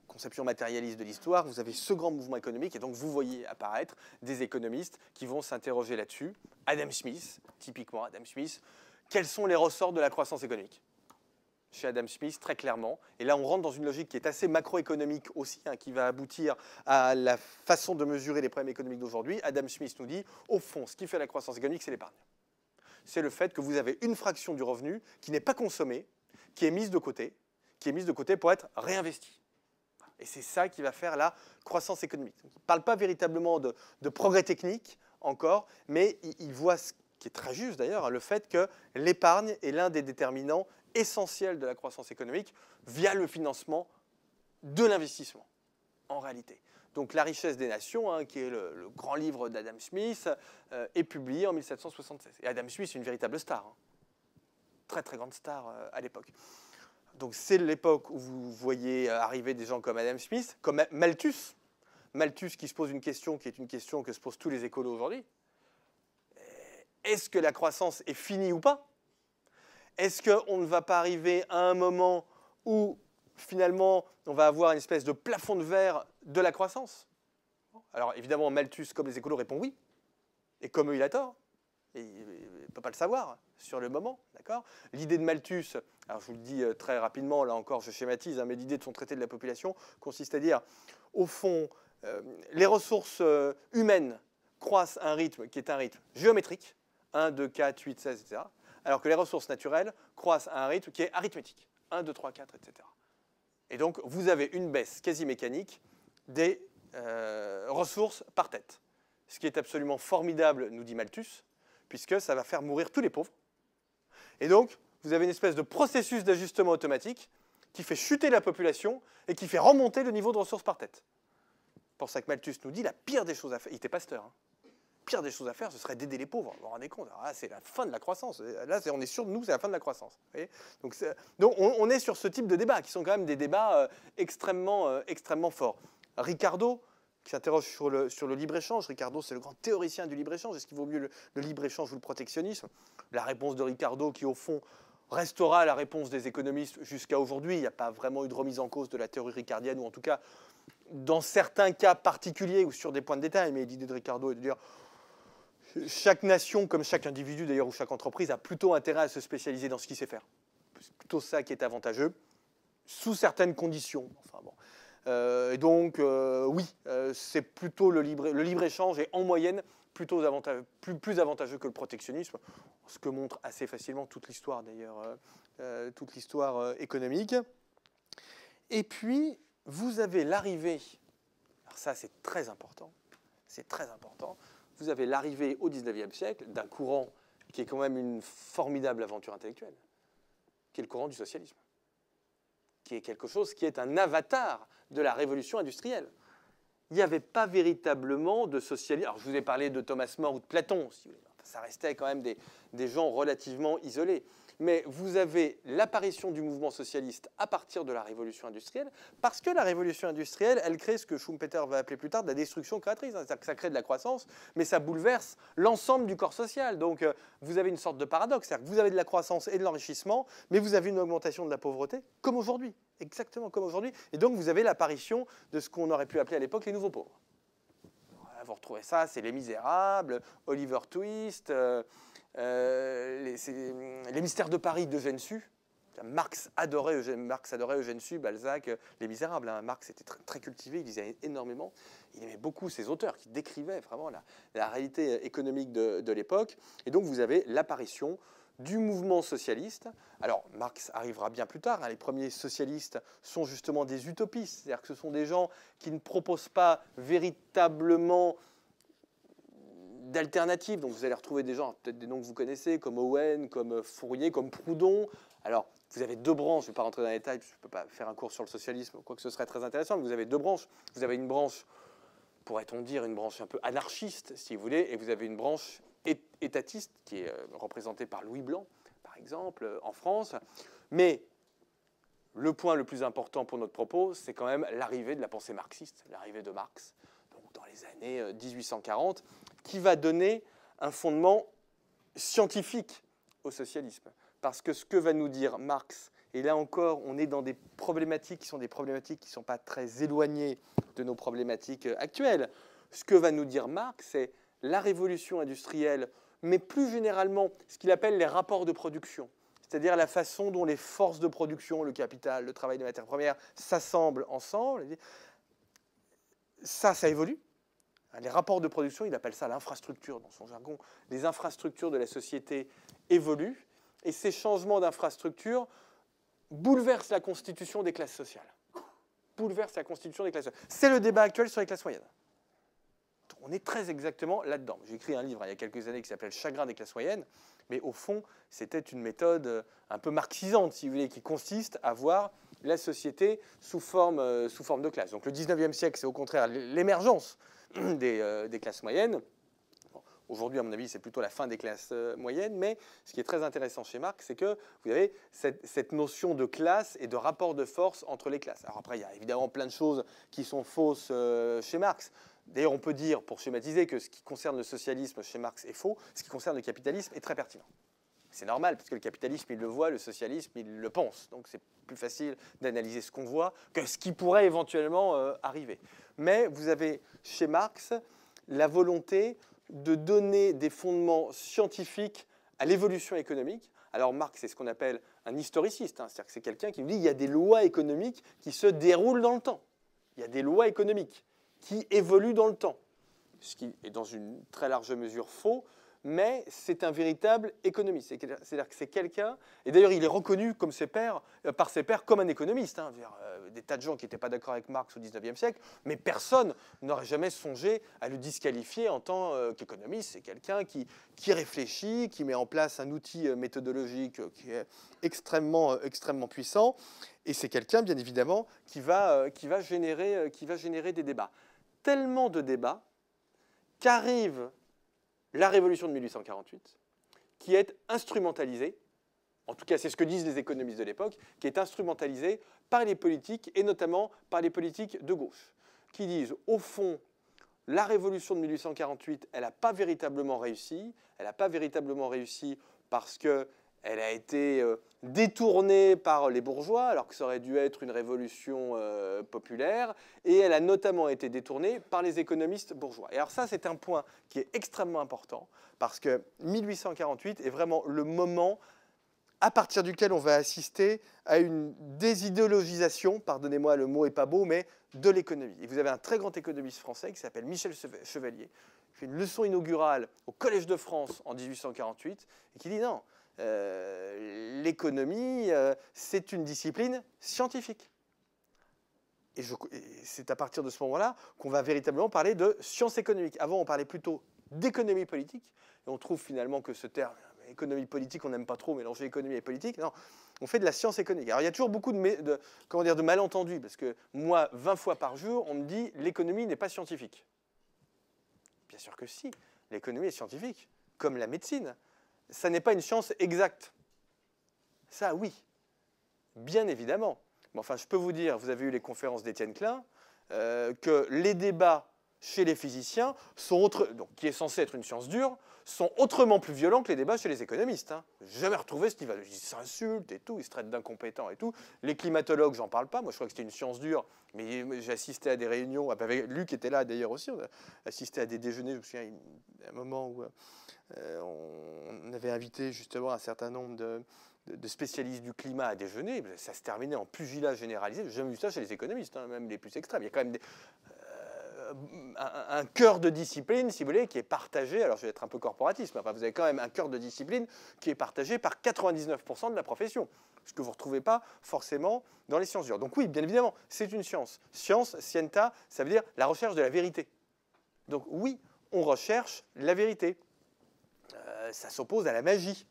conception matérialiste de l'histoire, vous avez ce grand mouvement économique, et donc vous voyez apparaître des économistes qui vont s'interroger là-dessus. Adam Smith, typiquement Adam Smith, quels sont les ressorts de la croissance économique ? Chez Adam Smith, très clairement. Et là, on rentre dans une logique qui est assez macroéconomique aussi, hein, qui va aboutir à la façon de mesurer les problèmes économiques d'aujourd'hui. Adam Smith nous dit, au fond, ce qui fait la croissance économique, c'est l'épargne. C'est le fait que vous avez une fraction du revenu qui n'est pas consommée, qui est mise de côté pour être réinvestie. Et c'est ça qui va faire la croissance économique. Donc, il ne parle pas véritablement de progrès technique encore, mais il voit ce qui est très juste d'ailleurs, le fait que l'épargne est l'un des déterminants essentiels de la croissance économique via le financement de l'investissement, en réalité. Donc la richesse des nations, hein, qui est le grand livre d'Adam Smith, est publié en 1776. Et Adam Smith est une véritable star, hein. Très très grande star à l'époque. Donc c'est l'époque où vous voyez arriver des gens comme Adam Smith, comme Malthus. Malthus qui se pose une question qui est une question que se posent tous les écolos aujourd'hui. Est-ce que la croissance est finie ou pas ? Est-ce qu'on ne va pas arriver à un moment où, finalement, on va avoir une espèce de plafond de verre de la croissance ? Alors, évidemment, Malthus, comme les écolos, répond oui. Et comme eux, il a tort. Et il ne peut pas le savoir sur le moment, d'accord ? L'idée de Malthus, alors je vous le dis très rapidement, là encore, je schématise, hein, mais l'idée de son traité de la population consiste à dire, au fond, les ressources humaines croissent à un rythme qui est un rythme géométrique, 1, 2, 4, 8, 16, etc., alors que les ressources naturelles croissent à un rythme qui est arithmétique, 1, 2, 3, 4, etc. Et donc, vous avez une baisse quasi mécanique des ressources par tête. Ce qui est absolument formidable, nous dit Malthus, puisque ça va faire mourir tous les pauvres. Et donc, vous avez une espèce de processus d'ajustement automatique qui fait chuter la population et qui fait remonter le niveau de ressources par tête. C'est pour ça que Malthus nous dit la pire des choses à faire, il était pasteur, hein. Pire des choses à faire, ce serait d'aider les pauvres. Vous vous rendez compte ? Là, c'est la fin de la croissance. Là, on est sûr de nous, c'est la fin de la croissance. Donc on est sur ce type de débats, qui sont quand même des débats extrêmement forts. Ricardo, qui s'interroge sur le libre-échange. Ricardo, c'est le grand théoricien du libre-échange. Est-ce qu'il vaut mieux le libre-échange ou le protectionnisme ? La réponse de Ricardo, qui au fond restera la réponse des économistes jusqu'à aujourd'hui. Il n'y a pas vraiment eu de remise en cause de la théorie ricardienne, ou en tout cas, dans certains cas particuliers ou sur des points de détail. Mais l'idée de Ricardo est de dire... Chaque nation, comme chaque individu d'ailleurs, ou chaque entreprise, a plutôt intérêt à se spécialiser dans ce qu'il sait faire. C'est plutôt ça qui est avantageux, sous certaines conditions. Enfin, bon. Et donc, oui, c'est plutôt le libre-échange est en moyenne plutôt plus avantageux que le protectionnisme, ce que montre assez facilement toute l'histoire d'ailleurs, toute l'histoire économique. Et puis, vous avez l'arrivée, alors ça c'est très important, vous avez l'arrivée au XIXe siècle d'un courant qui est quand même une formidable aventure intellectuelle, qui est le courant du socialisme, qui est quelque chose qui est un avatar de la révolution industrielle. Il n'y avait pas véritablement de socialisme. Alors, je vous ai parlé de Thomas More ou de Platon, si vous voulez. Ça restait quand même des gens relativement isolés. mais vous avez l'apparition du mouvement socialiste à partir de la révolution industrielle, parce que la révolution industrielle, elle crée ce que Schumpeter va appeler plus tard de la destruction créatrice. C'est-à-dire que ça crée de la croissance, mais ça bouleverse l'ensemble du corps social. Donc vous avez une sorte de paradoxe, c'est-à-dire que vous avez de la croissance et de l'enrichissement, mais vous avez une augmentation de la pauvreté, comme aujourd'hui, exactement comme aujourd'hui. Et donc vous avez l'apparition de ce qu'on aurait pu appeler à l'époque les nouveaux pauvres. Vous retrouvez ça, c'est Les Misérables, Oliver Twist, les Mystères de Paris d'Eugène Sue. Marx adorait Eugène Sue, Balzac, Les Misérables. Hein. Marx était très cultivé, il lisait énormément. Il aimait beaucoup ces auteurs qui décrivaient vraiment la réalité économique de l'époque. Et donc vous avez l'apparition du mouvement socialiste. Alors, Marx arrivera bien plus tard. Hein. Les premiers socialistes sont justement des utopistes. C'est-à-dire que ce sont des gens qui ne proposent pas véritablement d'alternatives. Donc, vous allez retrouver des gens, peut-être des noms que vous connaissez, comme Owen, comme Fourier, comme Proudhon. Alors, vous avez deux branches. Je ne vais pas rentrer dans les détails, je ne peux pas faire un cours sur le socialisme, quoique ce serait très intéressant. Mais vous avez deux branches. Vous avez une branche, pourrait-on dire, une branche un peu anarchiste, si vous voulez, et vous avez une branche étatiste, qui est représenté par Louis Blanc, par exemple, en France. Mais le point le plus important pour notre propos, c'est quand même l'arrivée de la pensée marxiste, l'arrivée de Marx, donc dans les années 1840, qui va donner un fondement scientifique au socialisme. Parce que ce que va nous dire Marx, et là encore, on est dans des problématiques qui sont ne sont pas très éloignées de nos problématiques actuelles. Ce que va nous dire Marx, c'est la révolution industrielle, mais plus généralement ce qu'il appelle les rapports de production, c'est-à-dire la façon dont les forces de production, le capital, le travail des matières premières, s'assemblent ensemble. Ça évolue. Les rapports de production, il appelle ça l'infrastructure dans son jargon. Les infrastructures de la société évoluent, et ces changements d'infrastructure bouleversent la constitution des classes sociales. Bouleversent la constitution des classes sociales. C'est le débat actuel sur les classes moyennes. On est très exactement là-dedans. J'ai écrit un livre il y a quelques années qui s'appelle « Chagrin des classes moyennes », mais au fond, c'était une méthode un peu marxisante, si vous voulez, qui consiste à voir la société sous forme de classe. Donc le 19e siècle, c'est au contraire l'émergence des classes moyennes. Bon, aujourd'hui, à mon avis, c'est plutôt la fin des classes moyennes, mais ce qui est très intéressant chez Marx, c'est que vous avez cette notion de classe et de rapport de force entre les classes. Alors après, il y a évidemment plein de choses qui sont fausses chez Marx. D'ailleurs, on peut dire, pour schématiser, que ce qui concerne le socialisme chez Marx est faux, ce qui concerne le capitalisme est très pertinent. C'est normal, parce que le capitalisme, il le voit, le socialisme, il le pense. Donc c'est plus facile d'analyser ce qu'on voit que ce qui pourrait éventuellement arriver. Mais vous avez chez Marx la volonté de donner des fondements scientifiques à l'évolution économique. Alors Marx, c'est ce qu'on appelle un historiciste, hein, c'est-à-dire que c'est quelqu'un qui nous dit qu'il y a des lois économiques qui se déroulent dans le temps. Il y a des lois économiques qui évolue dans le temps, ce qui est dans une très large mesure faux, mais c'est un véritable économiste. C'est-à-dire que c'est quelqu'un, et d'ailleurs il est reconnu comme par ses pairs comme un économiste. Hein, des tas de gens qui n'étaient pas d'accord avec Marx au XIXe siècle, mais personne n'aurait jamais songé à le disqualifier en tant qu'économiste. C'est quelqu'un qui réfléchit, qui met en place un outil méthodologique qui est extrêmement puissant, et c'est quelqu'un, bien évidemment, qui va générer des débats. Tellement de débats qu'arrive la révolution de 1848, qui est instrumentalisée, en tout cas c'est ce que disent les économistes de l'époque, qui est instrumentalisée par les politiques, et notamment par les politiques de gauche, qui disent, au fond, la révolution de 1848, elle n'a pas véritablement réussi. Elle n'a pas véritablement réussi parce qu'elle a été détournée par les bourgeois, alors que ça aurait dû être une révolution populaire, et elle a notamment été détournée par les économistes bourgeois. Et alors ça, c'est un point qui est extrêmement important, parce que 1848 est vraiment le moment à partir duquel on va assister à une désidéologisation, pardonnez-moi, le mot n'est pas beau, mais de l'économie. Et vous avez un très grand économiste français qui s'appelle Michel Chevalier, qui fait une leçon inaugurale au Collège de France en 1848, et qui dit non, l'économie, c'est une discipline scientifique. Et c'est à partir de ce moment-là qu'on va véritablement parler de sciences économiques. Avant, on parlait plutôt d'économie politique, et on trouve finalement que ce terme, économie politique, on n'aime pas trop mélanger économie et politique. Non, on fait de la science économique. Alors, il y a toujours beaucoup de malentendus, parce que moi, 20 fois par jour, on me dit l'économie n'est pas scientifique. Bien sûr que si, l'économie est scientifique, comme la médecine. Ça n'est pas une science exacte. Ça, oui, bien évidemment. Mais enfin, je peux vous dire, vous avez eu les conférences d'Étienne Klein, que les débats chez les physiciens, donc, qui est censé être une science dure, sont autrement plus violents que les débats chez les économistes. Hein. J'ai jamais retrouvé ce niveau. Ils s'insultent et tout, ils se traitent d'incompétents et tout. Les climatologues, j'en parle pas. Moi, je crois que c'était une science dure, mais j'ai assisté à des réunions. Avec Luc était là d'ailleurs aussi. On a assisté à des déjeuners. Je me souviens à un moment où on avait invité justement un certain nombre de spécialistes du climat à déjeuner. Ça se terminait en pugilat généralisé. J'ai jamais vu ça chez les économistes, hein, même les plus extrêmes. Il y a quand même un cœur de discipline, si vous voulez, qui est partagé. Alors, je vais être un peu corporatiste, mais enfin, vous avez quand même un cœur de discipline qui est partagé par 99% de la profession, ce que vous ne retrouvez pas forcément dans les sciences dures. Donc oui, bien évidemment, c'est une science. Science, scienta, ça veut dire la recherche de la vérité. Donc oui, on recherche la vérité. Ça s'oppose à la magie,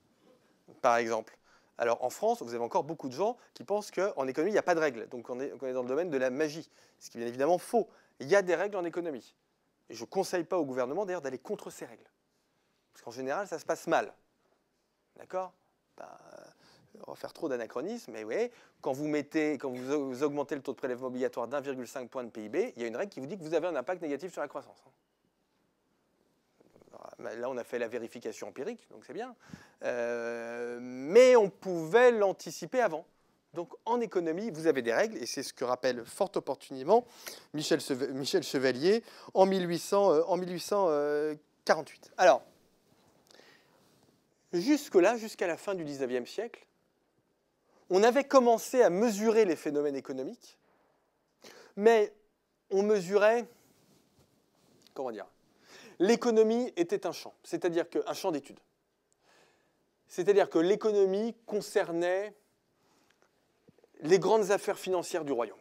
par exemple. Alors en France, vous avez encore beaucoup de gens qui pensent qu'en économie, il n'y a pas de règles. Donc on est dans le domaine de la magie, ce qui est bien évidemment faux. Il y a des règles en économie. Et je ne conseille pas au gouvernement d'ailleurs d'aller contre ces règles. Parce qu'en général, ça se passe mal. D'accord ? On va faire trop d'anachronismes, mais oui, quand vous augmentez le taux de prélèvement obligatoire d'1,5 point de PIB, il y a une règle qui vous dit que vous avez un impact négatif sur la croissance. Là, on a fait la vérification empirique, donc c'est bien. Mais on pouvait l'anticiper avant. Donc, en économie, vous avez des règles, et c'est ce que rappelle fort opportunément Michel Chevalier en 1848. Alors, jusque-là, jusqu'à la fin du XIXe siècle, on avait commencé à mesurer les phénomènes économiques, mais on mesurait, comment dire, l'économie était un champ, c'est-à-dire un champ d'études. C'est-à-dire que l'économie concernait les grandes affaires financières du royaume.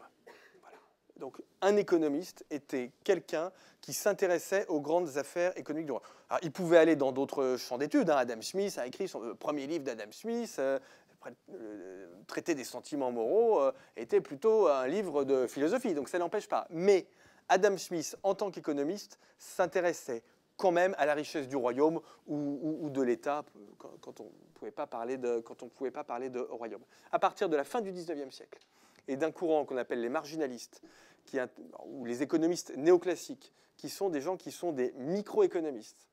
Voilà. Donc, un économiste était quelqu'un qui s'intéressait aux grandes affaires économiques du royaume. Alors, il pouvait aller dans d'autres champs d'études. Hein. Adam Smith a écrit son premier livre d'Adam Smith, le traité des sentiments moraux, était plutôt un livre de philosophie, donc ça n'empêche pas. Mais Adam Smith, en tant qu'économiste, s'intéressait quand même à la richesse du royaume ou de l'État quand on ne pouvait pas parler de royaume. À partir de la fin du XIXe siècle et d'un courant qu'on appelle les marginalistes ou les économistes néoclassiques, qui sont des gens qui sont des microéconomistes,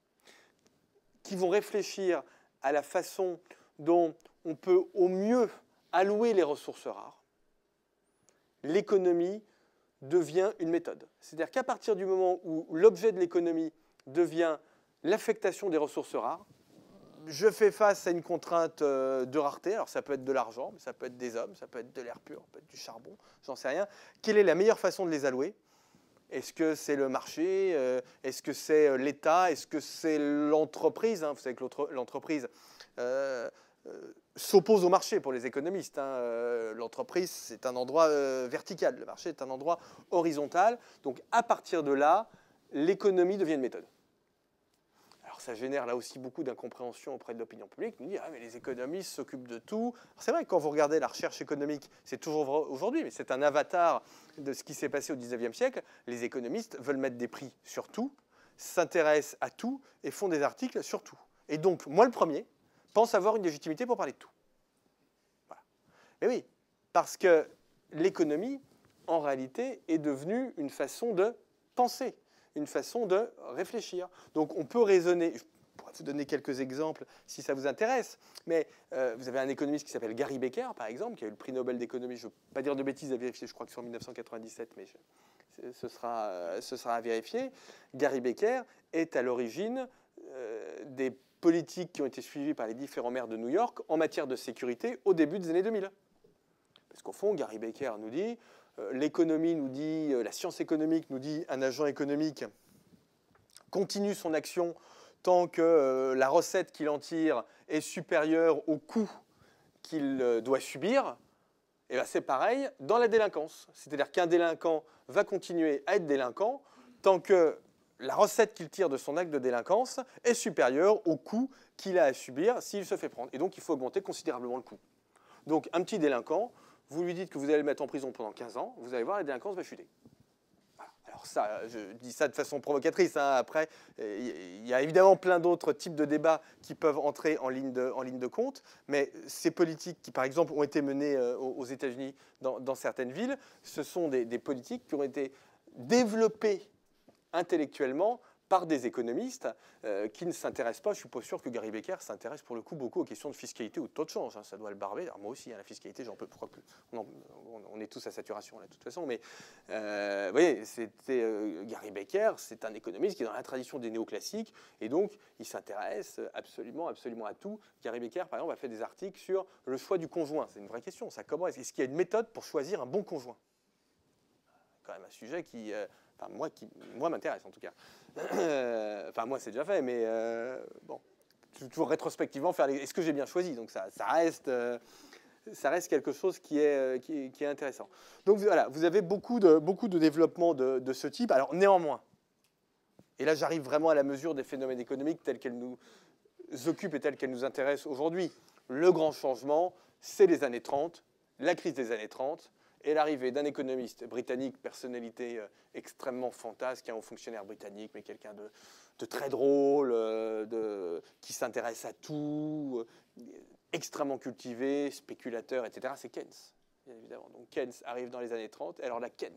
qui vont réfléchir à la façon dont on peut au mieux allouer les ressources rares, l'économie devient une méthode. C'est-à-dire qu'à partir du moment où l'objet de l'économie devient l'affectation des ressources rares, je fais face à une contrainte de rareté. Alors ça peut être de l'argent, mais ça peut être des hommes, ça peut être de l'air pur, ça peut être du charbon, j'en sais rien. Quelle est la meilleure façon de les allouer ? Est-ce que c'est le marché ? Est-ce que c'est l'État ? Est-ce que c'est l'entreprise ? Vous savez que l'entreprise s'oppose au marché pour les économistes. L'entreprise, c'est un endroit vertical. Le marché est un endroit horizontal. Donc à partir de là, l'économie devient une méthode. Alors ça génère là aussi beaucoup d'incompréhension auprès de l'opinion publique. On dit « Ah, mais les économistes s'occupent de tout ». C'est vrai que quand vous regardez la recherche économique, c'est toujours vrai aujourd'hui, mais c'est un avatar de ce qui s'est passé au XIXe siècle. Les économistes veulent mettre des prix sur tout, s'intéressent à tout et font des articles sur tout. Et donc, moi le premier, pense avoir une légitimité pour parler de tout. Voilà. Mais oui, parce que l'économie, en réalité, est devenue une façon de penser, une façon de réfléchir. Donc on peut raisonner, je pourrais vous donner quelques exemples si ça vous intéresse, mais vous avez un économiste qui s'appelle Gary Becker, par exemple, qui a eu le prix Nobel d'économie, je ne veux pas dire de bêtises à vérifier, je crois que c'est en 1997, mais ce sera à vérifier. Gary Becker est à l'origine des politiques qui ont été suivies par les différents maires de New York en matière de sécurité au début des années 2000. Parce qu'au fond, Gary Becker nous dit, l'économie nous dit, la science économique nous dit, un agent économique continue son action tant que la recette qu'il en tire est supérieure au coût qu'il doit subir. Et bien c'est pareil dans la délinquance. C'est-à-dire qu'un délinquant va continuer à être délinquant tant que la recette qu'il tire de son acte de délinquance est supérieure au coût qu'il a à subir s'il se fait prendre. Et donc, il faut augmenter considérablement le coût. Donc, un petit délinquant, vous lui dites que vous allez le mettre en prison pendant 15 ans, vous allez voir, la délinquance va chuter. Voilà. Alors, alors ça, je dis ça de façon provocatrice, hein. Après, il y a évidemment plein d'autres types de débats qui peuvent entrer en ligne de compte, mais ces politiques qui, par exemple, ont été menées aux États-Unis dans certaines villes, ce sont des politiques qui ont été développées intellectuellement par des économistes qui ne s'intéressent pas. Je ne suis pas sûr que Gary Becker s'intéresse pour le coup beaucoup aux questions de fiscalité ou de taux de change, hein. Ça doit le barber. Alors moi aussi, hein, la fiscalité, j'en peux. Pourquoi plus on est tous à saturation là, de toute façon. Mais vous voyez, c'était Gary Becker, c'est un économiste qui est dans la tradition des néoclassiques et donc il s'intéresse absolument à tout. Gary Becker, par exemple, a fait des articles sur le choix du conjoint. C'est une vraie question. Ça, comment est-ce qu'il y a une méthode pour choisir un bon conjoint? Quand même un sujet qui moi m'intéresse en tout cas. Enfin, moi, c'est déjà fait, mais bon, toujours rétrospectivement, est-ce que j'ai bien choisi? Donc, ça reste quelque chose qui est intéressant. Donc, voilà, vous avez beaucoup de développement de ce type. Alors, néanmoins, et là, j'arrive vraiment à la mesure des phénomènes économiques tels qu'elles nous occupent et tels qu'elles nous intéressent aujourd'hui. Le grand changement, c'est les années 30, la crise des années 30, et l'arrivée d'un économiste britannique, personnalité extrêmement fantasque, un haut fonctionnaire britannique, mais quelqu'un de très drôle, qui s'intéresse à tout, extrêmement cultivé, spéculateur, etc. C'est Keynes, bien évidemment. Donc Keynes arrive dans les années 30. Et alors là, Keynes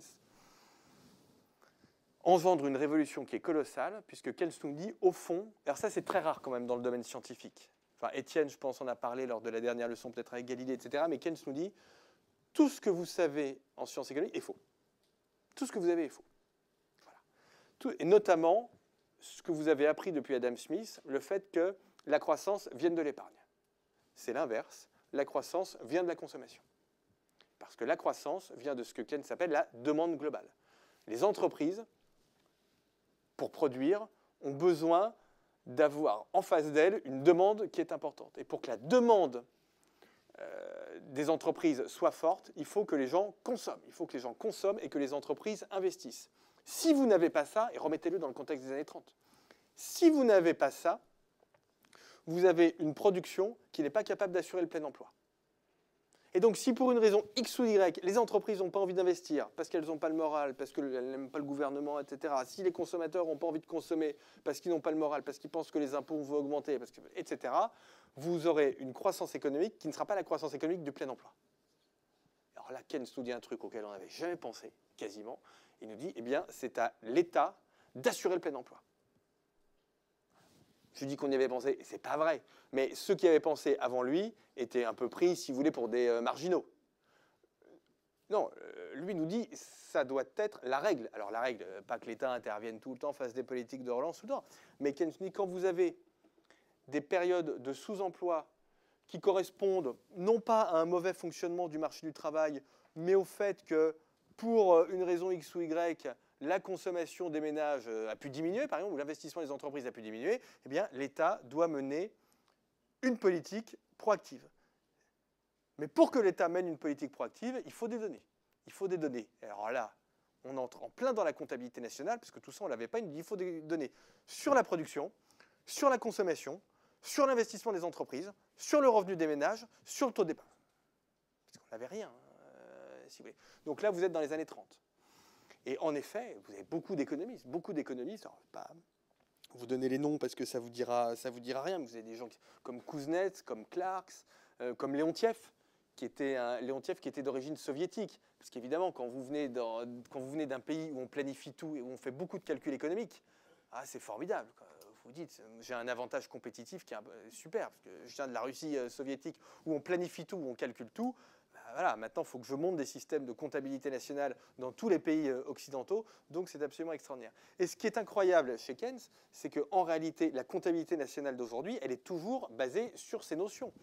engendre une révolution qui est colossale, puisque Keynes nous dit, au fond, alors ça c'est très rare quand même dans le domaine scientifique. Enfin, Étienne, je pense, en a parlé lors de la dernière leçon, peut-être avec Galilée, etc. Mais Keynes nous dit, tout ce que vous savez en sciences économiques est faux. Tout ce que vous avez est faux. Voilà. Et notamment, ce que vous avez appris depuis Adam Smith, le fait que la croissance vienne de l'épargne. C'est l'inverse. La croissance vient de la consommation. Parce que la croissance vient de ce que Keynes appelle la demande globale. Les entreprises, pour produire, ont besoin d'avoir en face d'elles une demande qui est importante. Et pour que la demande des entreprises soit forte, il faut que les gens consomment. Il faut que les gens consomment et que les entreprises investissent. Si vous n'avez pas ça, et remettez-le dans le contexte des années 30, si vous n'avez pas ça, vous avez une production qui n'est pas capable d'assurer le plein emploi. Et donc, si pour une raison X ou Y, les entreprises n'ont pas envie d'investir, parce qu'elles n'ont pas le moral, parce qu'elles n'aiment pas le gouvernement, etc., si les consommateurs n'ont pas envie de consommer, parce qu'ils n'ont pas le moral, parce qu'ils pensent que les impôts vont augmenter, etc., vous aurez une croissance économique qui ne sera pas la croissance économique du plein emploi. Alors là, Keynes nous dit un truc auquel on n'avait jamais pensé, quasiment. Il nous dit, eh bien, c'est à l'État d'assurer le plein emploi. Je dis qu'on y avait pensé, et c'est pas vrai. Mais ceux qui avaient pensé avant lui étaient un peu pris, si vous voulez, pour des marginaux. Non, lui nous dit, ça doit être la règle. Alors la règle, pas que l'État intervienne tout le temps, fasse des politiques de relance tout le temps. Mais Keynes nous dit, quand vous avez des périodes de sous-emploi qui correspondent non pas à un mauvais fonctionnement du marché du travail, mais au fait que pour une raison X ou Y, la consommation des ménages a pu diminuer, par exemple, ou l'investissement des entreprises a pu diminuer, eh bien, l'État doit mener une politique proactive. Mais pour que l'État mène une politique proactive, il faut des données. Il faut des données. Et alors là, on entre en plein dans la comptabilité nationale, parce que tout ça, on ne l'avait pas. Il faut des données sur la production, sur la consommation, sur l'investissement des entreprises, sur le revenu des ménages, sur le taux d'épargne. Parce qu'on n'avait rien, si vous voulez. Donc là, vous êtes dans les années 30. Et en effet, vous avez beaucoup d'économistes, alors pas vous donner les noms parce que ça vous dira rien, mais vous avez des gens comme Kuznets, comme Clarks, comme Leontiev, qui était d'origine soviétique. Parce qu'évidemment, quand vous venez d'un pays où on planifie tout et où on fait beaucoup de calculs économiques, c'est formidable. Vous dites, j'ai un avantage compétitif qui est super, parce que je viens de la Russie soviétique où on planifie tout, où on calcule tout. Voilà, maintenant, il faut que je monte des systèmes de comptabilité nationale dans tous les pays occidentaux, donc c'est absolument extraordinaire. Et ce qui est incroyable chez Keynes, c'est qu'en réalité, la comptabilité nationale d'aujourd'hui, elle est toujours basée sur ces notions.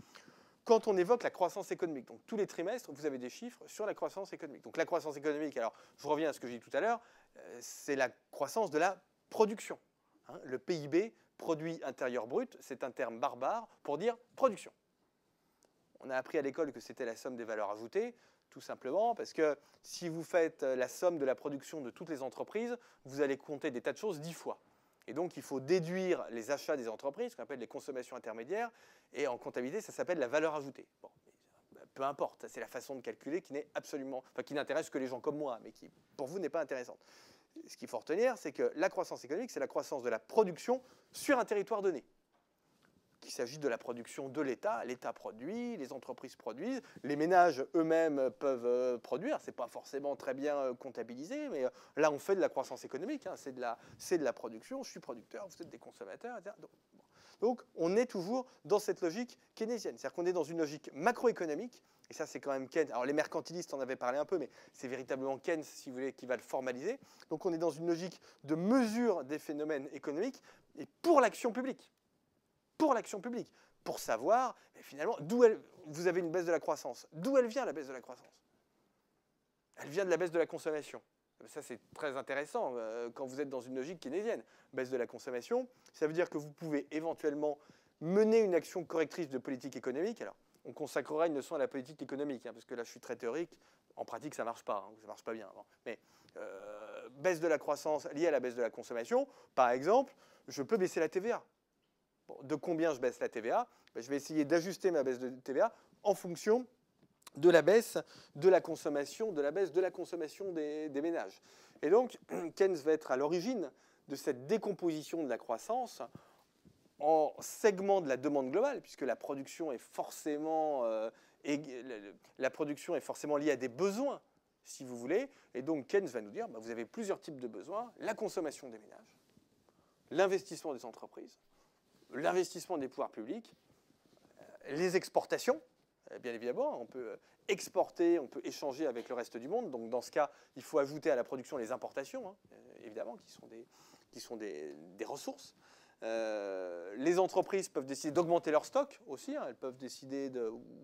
Quand on évoque la croissance économique, donc tous les trimestres, vous avez des chiffres sur la croissance économique. Donc la croissance économique, alors je reviens à ce que j'ai dit tout à l'heure, c'est la croissance de la production. Le PIB, produit intérieur brut, c'est un terme barbare pour dire production. On a appris à l'école que c'était la somme des valeurs ajoutées, tout simplement parce que si vous faites la somme de la production de toutes les entreprises, vous allez compter des tas de choses 10 fois. Et donc, il faut déduire les achats des entreprises, ce qu'on appelle les consommations intermédiaires, et en comptabilité, ça s'appelle la valeur ajoutée. Bon, peu importe, c'est la façon de calculer qui n'est absolument, qui n'intéresse que les gens comme moi, mais qui, pour vous, n'est pas intéressante. ce qu'il faut retenir, c'est que la croissance économique, c'est la croissance de la production sur un territoire donné. Qu'il s'agisse de la production de l'État, l'État produit, les entreprises produisent, les ménages eux-mêmes peuvent produire, ce n'est pas forcément très bien comptabilisé, mais là on fait de la croissance économique, hein, c'est de la production, je suis producteur, vous êtes des consommateurs, etc. Donc on est toujours dans cette logique keynésienne, c'est-à-dire qu'on est dans une logique macroéconomique, et ça c'est quand même Keynes, alors les mercantilistes en avaient parlé un peu, mais c'est véritablement Keynes, si vous voulez, qui va le formaliser. Donc on est dans une logique de mesure des phénomènes économiques et pour l'action publique. Pour l'action publique, pour savoir finalement vous avez une baisse de la croissance. D'où elle vient la baisse de la croissance? Elle vient de la baisse de la consommation. Ça c'est très intéressant quand vous êtes dans une logique keynésienne. Baisse de la consommation, ça veut dire que vous pouvez éventuellement mener une action correctrice de politique économique. Alors on consacrera une leçon à la politique économique, hein, parce que là je suis très théorique, en pratique ça ne marche pas, hein, ça ne marche pas bien. Hein. Mais baisse de la croissance liée à la baisse de la consommation, par exemple, je peux baisser la TVA. De combien je baisse la TVA? Je vais essayer d'ajuster ma baisse de TVA en fonction de la baisse de la consommation, des ménages. Et donc, Keynes va être à l'origine de cette décomposition de la croissance en segments de la demande globale, puisque la production est forcément liée à des besoins, si vous voulez. Et donc, Keynes va nous dire, vous avez plusieurs types de besoins: la consommation des ménages, l'investissement des entreprises, l'investissement des pouvoirs publics, les exportations, bien évidemment, on peut exporter, on peut échanger avec le reste du monde. Donc dans ce cas, il faut ajouter à la production les importations, hein, évidemment, qui sont des ressources. Les entreprises peuvent décider d'augmenter leur stock aussi, hein, elles peuvent décider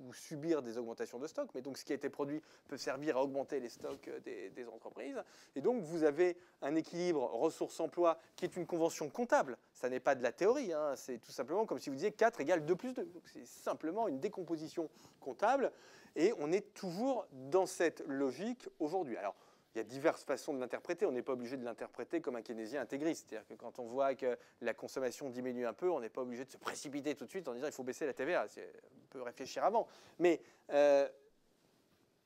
ou subir des augmentations de stock, mais donc ce qui a été produit peut servir à augmenter les stocks des entreprises. Et donc vous avez un équilibre ressources-emploi qui est une convention comptable, ça n'est pas de la théorie, hein, c'est tout simplement comme si vous disiez 4 égale 2 plus 2. Donc c'est simplement une décomposition comptable et on est toujours dans cette logique aujourd'hui. Alors, il y a diverses façons de l'interpréter. On n'est pas obligé de l'interpréter comme un keynésien intégriste. C'est-à-dire que quand on voit que la consommation diminue un peu, on n'est pas obligé de se précipiter tout de suite en disant il faut baisser la TVA. On peut réfléchir avant. Mais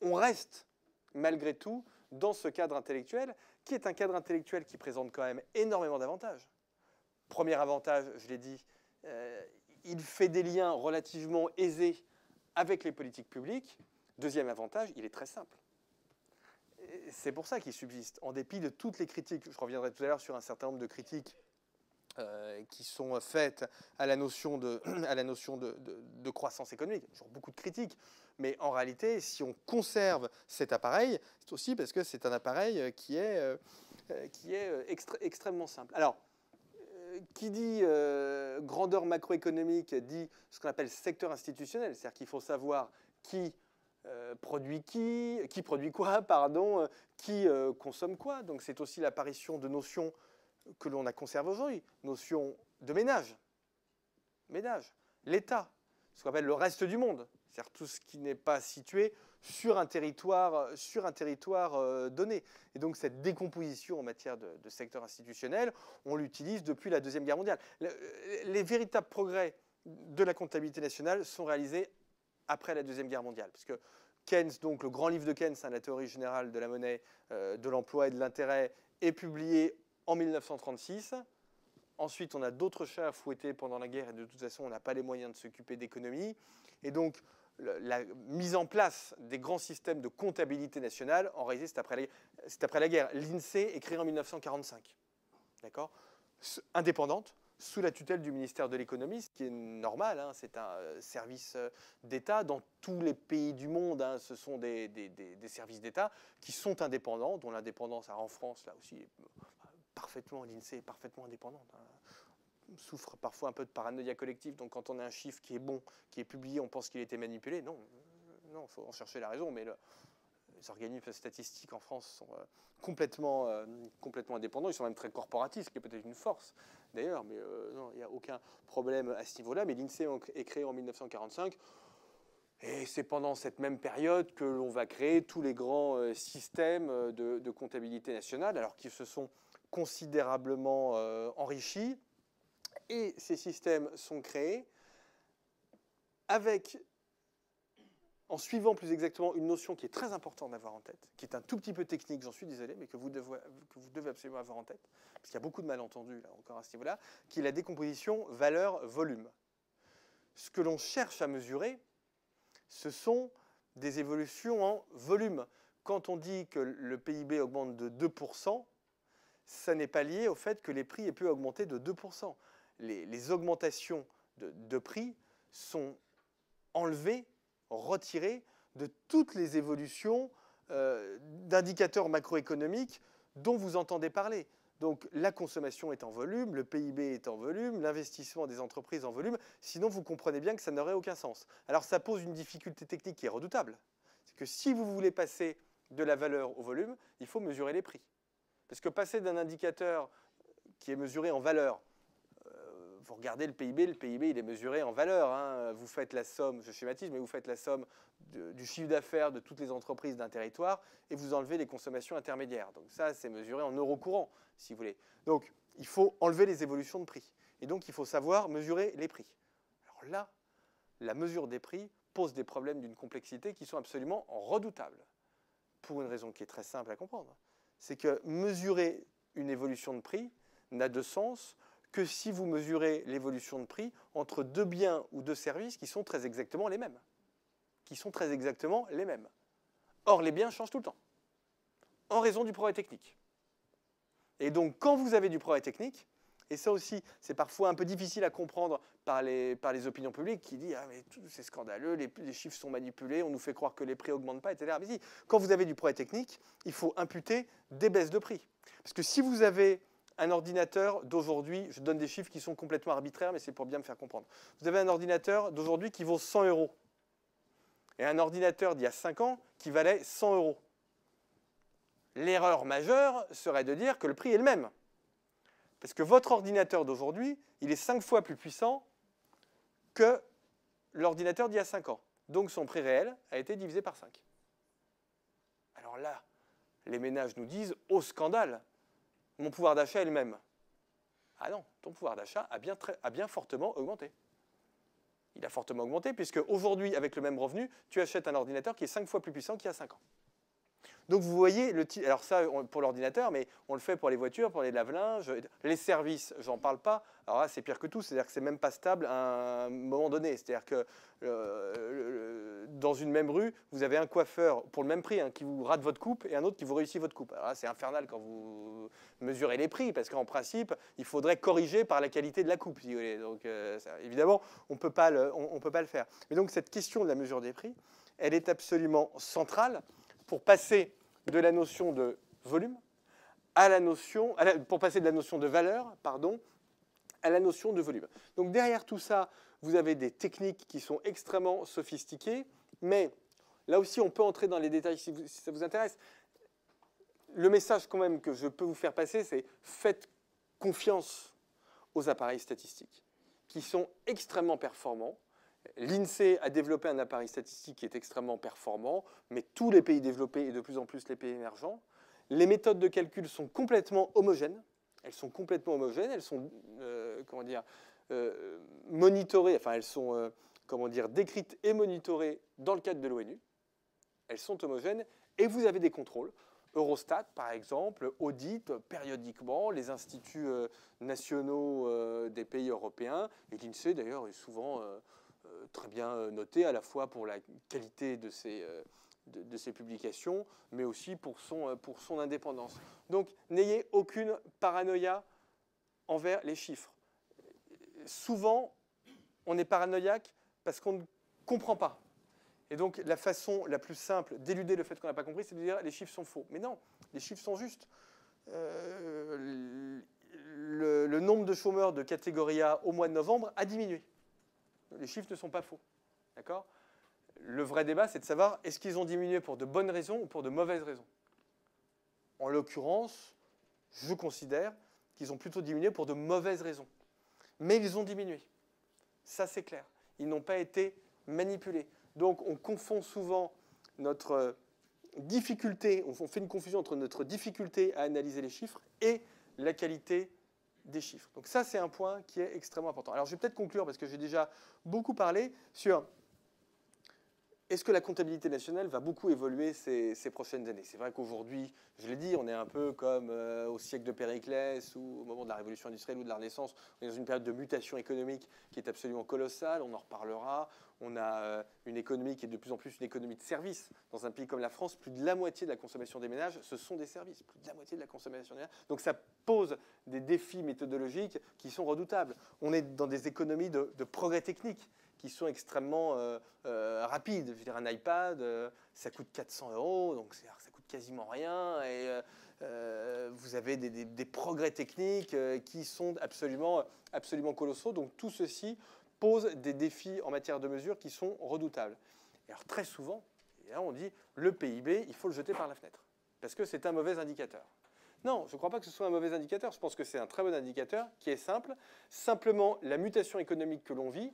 on reste, malgré tout, dans ce cadre intellectuel, qui est un cadre intellectuel qui présente quand même énormément d'avantages. Premier avantage, je l'ai dit, il fait des liens relativement aisés avec les politiques publiques. Deuxième avantage, il est très simple. C'est pour ça qu'il subsiste, en dépit de toutes les critiques. Je reviendrai tout à l'heure sur un certain nombre de critiques qui sont faites à la notion de croissance économique. Toujours beaucoup de critiques, mais en réalité, si on conserve cet appareil, c'est aussi parce que c'est un appareil qui est extrêmement simple. Alors, qui dit grandeur macroéconomique dit ce qu'on appelle secteur institutionnel, c'est-à-dire qu'il faut savoir qui produit quoi, pardon, qui consomme quoi. Donc c'est aussi l'apparition de notions que l'on a conservées aujourd'hui, notions de ménage, l'État, ce qu'on appelle le reste du monde, c'est-à-dire tout ce qui n'est pas situé sur un territoire donné. Et donc cette décomposition en matière de secteur institutionnel, on l'utilise depuis la Deuxième Guerre mondiale. Les véritables progrès de la comptabilité nationale sont réalisés après la Deuxième Guerre mondiale. Parce que Keynes, donc le grand livre de Keynes, la théorie générale de la monnaie, de l'emploi et de l'intérêt, est publié en 1936. Ensuite, on a d'autres chats à fouetter pendant la guerre et de toute façon, on n'a pas les moyens de s'occuper d'économie. Et donc, la mise en place des grands systèmes de comptabilité nationale, en réalité, c'est après la guerre. L'INSEE est créé en 1945. D'accord ? Indépendante, sous la tutelle du ministère de l'économie, ce qui est normal, hein, c'est un service d'État. Dans tous les pays du monde, hein, ce sont des services d'État qui sont indépendants, dont l'indépendance, en France, là aussi, parfaitement, l'INSEE est parfaitement indépendante. Hein. On souffre parfois un peu de paranoïa collective, donc quand on a un chiffre qui est bon, qui est publié, on pense qu'il a été manipulé. Non, il faut en chercher la raison, mais les organismes statistiques en France sont complètement indépendants. Ils sont même très corporatistes, ce qui est peut-être une force d'ailleurs, mais non, il n'y a aucun problème à ce niveau-là. Mais l'INSEE est créé en 1945. Et c'est pendant cette même période que l'on va créer tous les grands systèmes de comptabilité nationale, alors qu'ils se sont considérablement enrichis. Et ces systèmes sont créés avec en suivant plus exactement une notion qui est très importante d'avoir en tête, qui est un tout petit peu technique, j'en suis désolé, mais que vous devez absolument avoir en tête, parce qu'il y a beaucoup de malentendus là encore à ce niveau-là, qui est la décomposition valeur-volume. Ce que l'on cherche à mesurer, ce sont des évolutions en volume. Quand on dit que le PIB augmente de 2%, ça n'est pas lié au fait que les prix aient pu augmenter de 2%. Les augmentations de prix sont enlevées, retirées de toutes les évolutions d'indicateurs macroéconomiques dont vous entendez parler. Donc la consommation est en volume, le PIB est en volume, l'investissement des entreprises en volume, sinon vous comprenez bien que ça n'aurait aucun sens. Alors ça pose une difficulté technique qui est redoutable. C'est que si vous voulez passer de la valeur au volume, il faut mesurer les prix. Parce que passer d'un indicateur qui est mesuré en valeur, vous regardez le PIB il est mesuré en valeur. Hein. Vous faites la somme, je schématise, mais vous faites la somme du chiffre d'affaires de toutes les entreprises d'un territoire et vous enlevez les consommations intermédiaires. Donc ça, c'est mesuré en euros courants, si vous voulez. Donc, il faut enlever les évolutions de prix. Et donc, il faut savoir mesurer les prix. Alors là, la mesure des prix pose des problèmes d'une complexité qui sont absolument redoutables. Pour une raison qui est très simple à comprendre. C'est que mesurer une évolution de prix n'a de sens que si vous mesurez l'évolution de prix entre deux biens ou deux services qui sont très exactement les mêmes. Or, les biens changent tout le temps, en raison du progrès technique. Et donc, quand vous avez du progrès technique, et ça aussi, c'est parfois un peu difficile à comprendre par les opinions publiques qui disent « Ah, mais c'est scandaleux, les chiffres sont manipulés, on nous fait croire que les prix n'augmentent pas, etc. » Mais si, quand vous avez du progrès technique, il faut imputer des baisses de prix. Parce que si vous avez un ordinateur d'aujourd'hui, je donne des chiffres qui sont complètement arbitraires, mais c'est pour bien me faire comprendre. Vous avez un ordinateur d'aujourd'hui qui vaut 100 € et un ordinateur d'il y a 5 ans qui valait 100 €. L'erreur majeure serait de dire que le prix est le même. Parce que votre ordinateur d'aujourd'hui, il est 5 fois plus puissant que l'ordinateur d'il y a 5 ans. Donc son prix réel a été divisé par 5. Alors là, les ménages nous disent « Oh scandale, mon pouvoir d'achat est le même. » Ah non, ton pouvoir d'achat a bien fortement augmenté. Il a fortement augmenté puisque aujourd'hui, avec le même revenu, tu achètes un ordinateur qui est 5 fois plus puissant qu'il y a 5 ans. Donc vous voyez, alors ça pour l'ordinateur, mais on le fait pour les voitures, pour les lave-linges, les services, j'en parle pas. Alors là, c'est pire que tout, c'est-à-dire que c'est même pas stable à un moment donné. C'est-à-dire que dans une même rue, vous avez un coiffeur pour le même prix qui vous rate votre coupe et un autre qui vous réussit votre coupe. Alors là, c'est infernal quand vous mesurez les prix, parce qu'en principe, il faudrait corriger par la qualité de la coupe, si vous voulez. Donc évidemment, on peut pas le faire. Mais donc cette question de la mesure des prix, elle est absolument centrale pour passer de la notion de volume pour passer de la notion de valeur, à la notion de volume. Donc derrière tout ça, vous avez des techniques qui sont extrêmement sophistiquées, mais là aussi, on peut entrer dans les détails si ça vous intéresse. Le message quand même que je peux vous faire passer, c'est faites confiance aux appareils statistiques, qui sont extrêmement performants. L'INSEE a développé un appareil statistique qui est extrêmement performant, mais tous les pays développés et de plus en plus les pays émergents. Les méthodes de calcul sont complètement homogènes. Elles sont monitorées, enfin elles sont décrites et monitorées dans le cadre de l'ONU. Elles sont homogènes et vous avez des contrôles. Eurostat, par exemple, audite périodiquement les instituts nationaux des pays européens. Et l'INSEE, d'ailleurs, est souvent très bien noté, à la fois pour la qualité de ses publications, mais aussi pour son indépendance. Donc, n'ayez aucune paranoïa envers les chiffres. Souvent, on est paranoïaque parce qu'on ne comprend pas. Et donc, la façon la plus simple d'éluder le fait qu'on n'a pas compris, c'est de dire les chiffres sont faux. Mais non, les chiffres sont justes. Le nombre de chômeurs de catégorie A au mois de novembre a diminué. Les chiffres ne sont pas faux. D'accord ? Le vrai débat, c'est de savoir est-ce qu'ils ont diminué pour de bonnes raisons ou pour de mauvaises raisons. En l'occurrence, je considère qu'ils ont plutôt diminué pour de mauvaises raisons. Mais ils ont diminué. Ça, c'est clair. Ils n'ont pas été manipulés. Donc, on confond souvent notre difficulté, on fait une confusion entre notre difficulté à analyser les chiffres et la qualité des chiffres. Donc ça, c'est un point qui est extrêmement important. Alors, je vais peut-être conclure parce que j'ai déjà beaucoup parlé sur est-ce que la comptabilité nationale va beaucoup évoluer ces prochaines années? C'est vrai qu'aujourd'hui, je l'ai dit, on est un peu comme au siècle de Périclès ou au moment de la Révolution industrielle ou de la Renaissance. On est dans une période de mutation économique qui est absolument colossale, on en reparlera. On a une économie qui est de plus en plus une économie de services. Dans un pays comme la France, plus de la moitié de la consommation des ménages, ce sont des services. Plus de la moitié de la consommation des ménages. Donc ça pose des défis méthodologiques qui sont redoutables. On est dans des économies de progrès technique qui sont extrêmement rapides. Je veux dire, un iPad, ça coûte 400 €, donc ça coûte quasiment rien. Et vous avez des progrès techniques qui sont absolument colossaux. Donc tout ceci pose des défis en matière de mesure qui sont redoutables. Et alors très souvent, et là on dit, le PIB, il faut le jeter par la fenêtre, parce que c'est un mauvais indicateur. Non, je ne crois pas que ce soit un mauvais indicateur. Je pense que c'est un très bon indicateur qui est simple. Simplement, la mutation économique que l'on vit,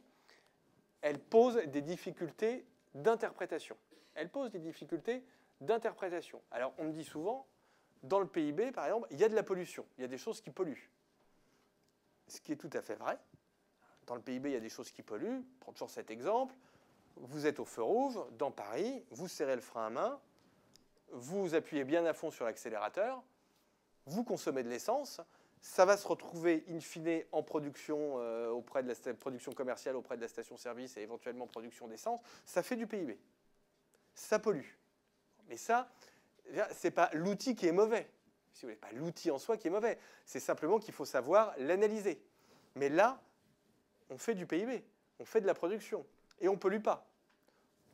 elle pose des difficultés d'interprétation. Elle pose des difficultés d'interprétation. Alors, on me dit souvent, dans le PIB, par exemple, il y a de la pollution. Il y a des choses qui polluent. Ce qui est tout à fait vrai. Dans le PIB, il y a des choses qui polluent. Prends toujours cet exemple. Vous êtes au feu rouge, dans Paris, vous serrez le frein à main, vous appuyez bien à fond sur l'accélérateur, vous consommez de l'essence, ça va se retrouver in fine en production auprès de la production commerciale, auprès de la station-service et éventuellement production d'essence. Ça fait du PIB. Ça pollue. Mais ça, c'est pas l'outil qui est mauvais. Si vous voulez, pas l'outil en soi qui est mauvais. C'est simplement qu'il faut savoir l'analyser. Mais là, on fait du PIB. On fait de la production. Et on ne pollue pas.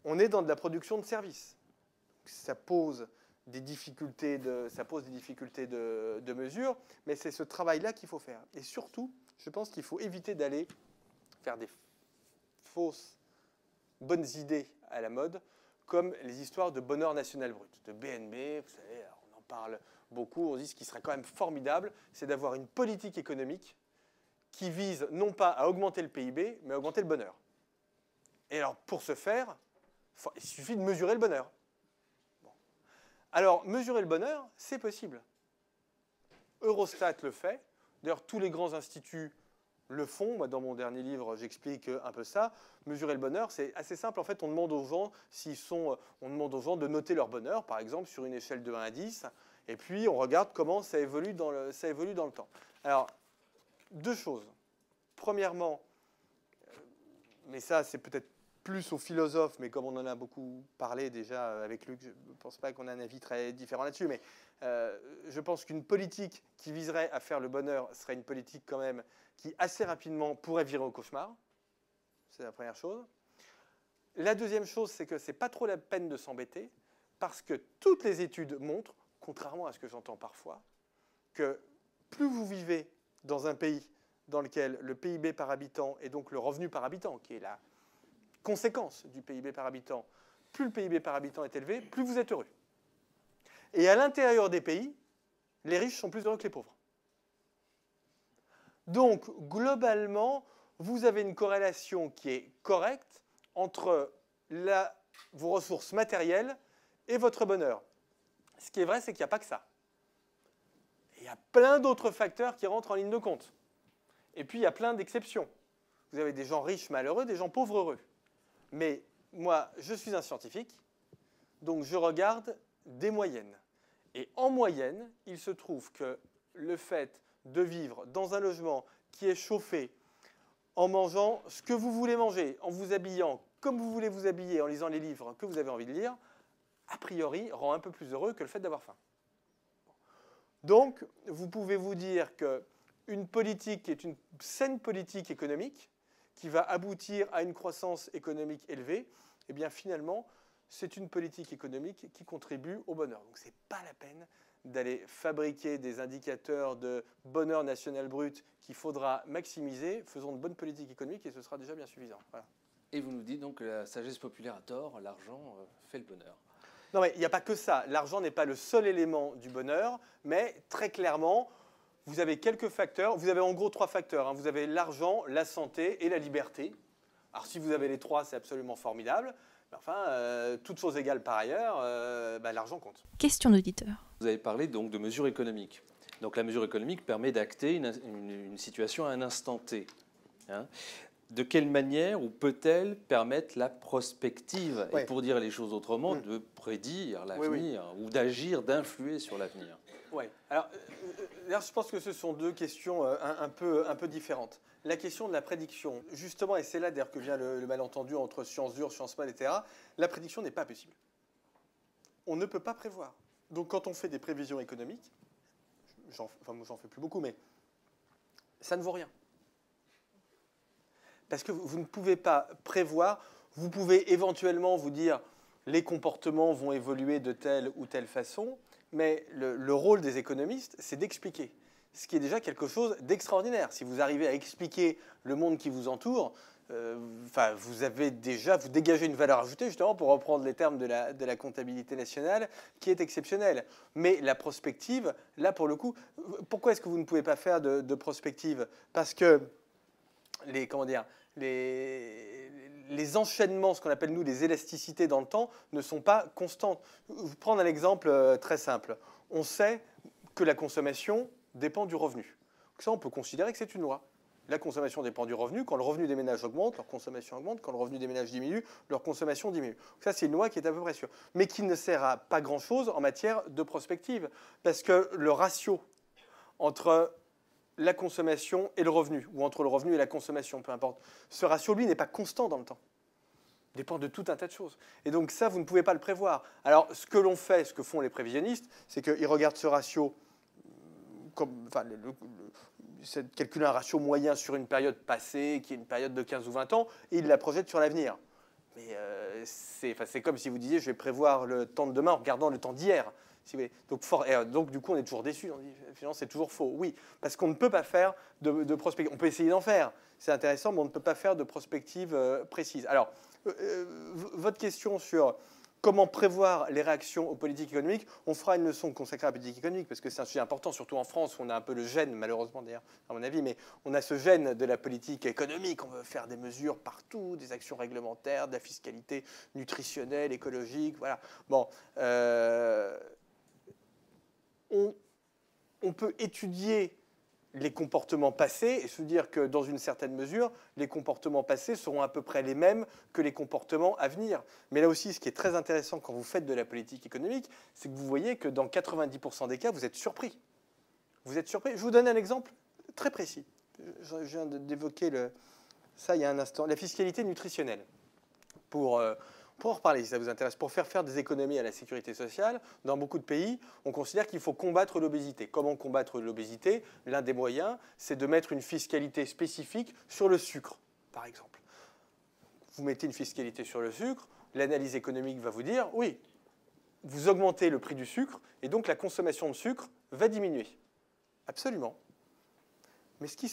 On est dans de la production de services. Ça pose des difficultés de mesure, mais c'est ce travail-là qu'il faut faire. Et surtout, je pense qu'il faut éviter d'aller faire des fausses bonnes idées à la mode, comme les histoires de bonheur national brut, de BNB. Vous savez, on en parle beaucoup. On dit ce qui serait quand même formidable, c'est d'avoir une politique économique qui vise non pas à augmenter le PIB, mais à augmenter le bonheur. Et alors, pour ce faire, il suffit de mesurer le bonheur. Alors, mesurer le bonheur, c'est possible. Eurostat le fait. D'ailleurs, tous les grands instituts le font. Moi, dans mon dernier livre, j'explique un peu ça. Mesurer le bonheur, c'est assez simple. En fait, on demande aux gens, de noter leur bonheur, par exemple, sur une échelle de 1 à 10. Et puis, on regarde comment ça évolue dans le temps. Alors, deux choses. Premièrement, mais ça, c'est peut-être plus aux philosophes, mais comme on en a beaucoup parlé déjà avec Luc, je ne pense pas qu'on ait un avis très différent là-dessus, mais je pense qu'une politique qui viserait à faire le bonheur serait une politique quand même qui assez rapidement pourrait virer au cauchemar. C'est la première chose. La deuxième chose, c'est que ce n'est pas trop la peine de s'embêter, parce que toutes les études montrent, contrairement à ce que j'entends parfois, que plus vous vivez dans un pays dans lequel le PIB par habitant et donc le revenu par habitant, qui est la conséquence du PIB par habitant, plus le PIB par habitant est élevé, plus vous êtes heureux. Et à l'intérieur des pays, les riches sont plus heureux que les pauvres. Donc, globalement, vous avez une corrélation qui est correcte entre vos ressources matérielles et votre bonheur. Ce qui est vrai, c'est qu'il n'y a pas que ça. Il y a plein d'autres facteurs qui rentrent en ligne de compte. Et puis, il y a plein d'exceptions. Vous avez des gens riches malheureux, des gens pauvres heureux. Mais moi, je suis un scientifique, donc je regarde des moyennes. Et en moyenne, il se trouve que le fait de vivre dans un logement qui est chauffé, en mangeant ce que vous voulez manger, en vous habillant comme vous voulez vous habiller, en lisant les livres que vous avez envie de lire, a priori, rend un peu plus heureux que le fait d'avoir faim. Donc, vous pouvez vous dire qu'une politique qui est une saine politique économique, qui va aboutir à une croissance économique élevée, eh bien finalement, c'est une politique économique qui contribue au bonheur. Donc ce n'est pas la peine d'aller fabriquer des indicateurs de bonheur national brut qu'il faudra maximiser. Faisons de bonnes politiques économiques et ce sera déjà bien suffisant. Voilà. Et vous nous dites donc que la sagesse populaire a tort, l'argent fait le bonheur. Non mais il n'y a pas que ça. L'argent n'est pas le seul élément du bonheur, mais très clairement, vous avez quelques facteurs. Vous avez en gros 3 facteurs. Hein. Vous avez l'argent, la santé et la liberté. Alors si vous avez les 3, c'est absolument formidable. Mais enfin, toutes choses égales par ailleurs, l'argent compte. Question d'auditeur. Vous avez parlé donc de mesure économique. Donc la mesure économique permet d'acter une situation à un instant T. Hein. De quelle manière ou peut-elle permettre la prospective Oui. et pour dire les choses autrement, de prédire l'avenir Oui, ou d'agir, d'influer sur l'avenir? Oui. Alors, là, je pense que ce sont deux questions un peu différentes. La question de la prédiction, justement, et c'est là d'ailleurs que vient le malentendu entre sciences dures, sciences moelles, etc., la prédiction n'est pas possible. On ne peut pas prévoir. Donc, quand on fait des prévisions économiques, moi, j'en fais plus beaucoup, mais ça ne vaut rien. Parce que vous ne pouvez pas prévoir, vous pouvez éventuellement vous dire les comportements vont évoluer de telle ou telle façon, mais le rôle des économistes, c'est d'expliquer. Ce qui est déjà quelque chose d'extraordinaire. Si vous arrivez à expliquer le monde qui vous entoure, vous dégagez une valeur ajoutée, justement, pour reprendre les termes de la comptabilité nationale, qui est exceptionnelle. Mais la prospective, là, pour le coup, pourquoi est-ce que vous ne pouvez pas faire de prospective? Parce que les enchaînements, ce qu'on appelle nous des élasticités dans le temps, ne sont pas constantes. Je vais prendre un exemple très simple. On sait que la consommation dépend du revenu. Donc ça, on peut considérer que c'est une loi. La consommation dépend du revenu. Quand le revenu des ménages augmente, leur consommation augmente. Quand le revenu des ménages diminue, leur consommation diminue. Donc ça, c'est une loi qui est à peu près sûre. Mais qui ne sert à pas grand-chose en matière de prospective. Parce que le ratio entre la consommation et le revenu, ou entre le revenu et la consommation, peu importe, ce ratio, lui, n'est pas constant dans le temps. Il dépend de tout un tas de choses. Et donc ça, vous ne pouvez pas le prévoir. Alors, ce que l'on fait, ce que font les prévisionnistes, c'est qu'ils regardent ce ratio calculer un ratio moyen sur une période passée, qui est une période de 15 ou 20 ans, et ils la projettent sur l'avenir. Mais c'est comme si vous disiez, je vais prévoir le temps de demain en regardant le temps d'hier. Si vous voulez. Donc, du coup, on est toujours déçu. On dit, finalement, c'est toujours faux. Oui, parce qu'on ne peut pas faire de prospective. On peut essayer d'en faire. C'est intéressant, mais on ne peut pas faire de prospective précise. Alors, votre question sur comment prévoir les réactions aux politiques économiques, on fera une leçon consacrée à la politique économique, parce que c'est un sujet important, surtout en France, où on a un peu le gène, malheureusement d'ailleurs, à mon avis, mais on a ce gène de la politique économique. On veut faire des mesures partout, des actions réglementaires, de la fiscalité nutritionnelle, écologique, voilà. Bon, on peut étudier les comportements passés et se dire que dans une certaine mesure, les comportements passés seront à peu près les mêmes que les comportements à venir. Mais là aussi, ce qui est très intéressant quand vous faites de la politique économique, c'est que vous voyez que dans 90% des cas, vous êtes surpris. Vous êtes surpris. Je vous donne un exemple très précis. Je viens d'évoquer ça il y a un instant. La fiscalité nutritionnelle. Pour en reparler, si ça vous intéresse, pour faire des économies à la sécurité sociale, dans beaucoup de pays, on considère qu'il faut combattre l'obésité. Comment combattre l'obésité? L'un des moyens, c'est de mettre une fiscalité spécifique sur le sucre, par exemple. Vous mettez une fiscalité sur le sucre, l'analyse économique va vous dire, oui, vous augmentez le prix du sucre, et donc la consommation de sucre va diminuer. Absolument. Mais ce qui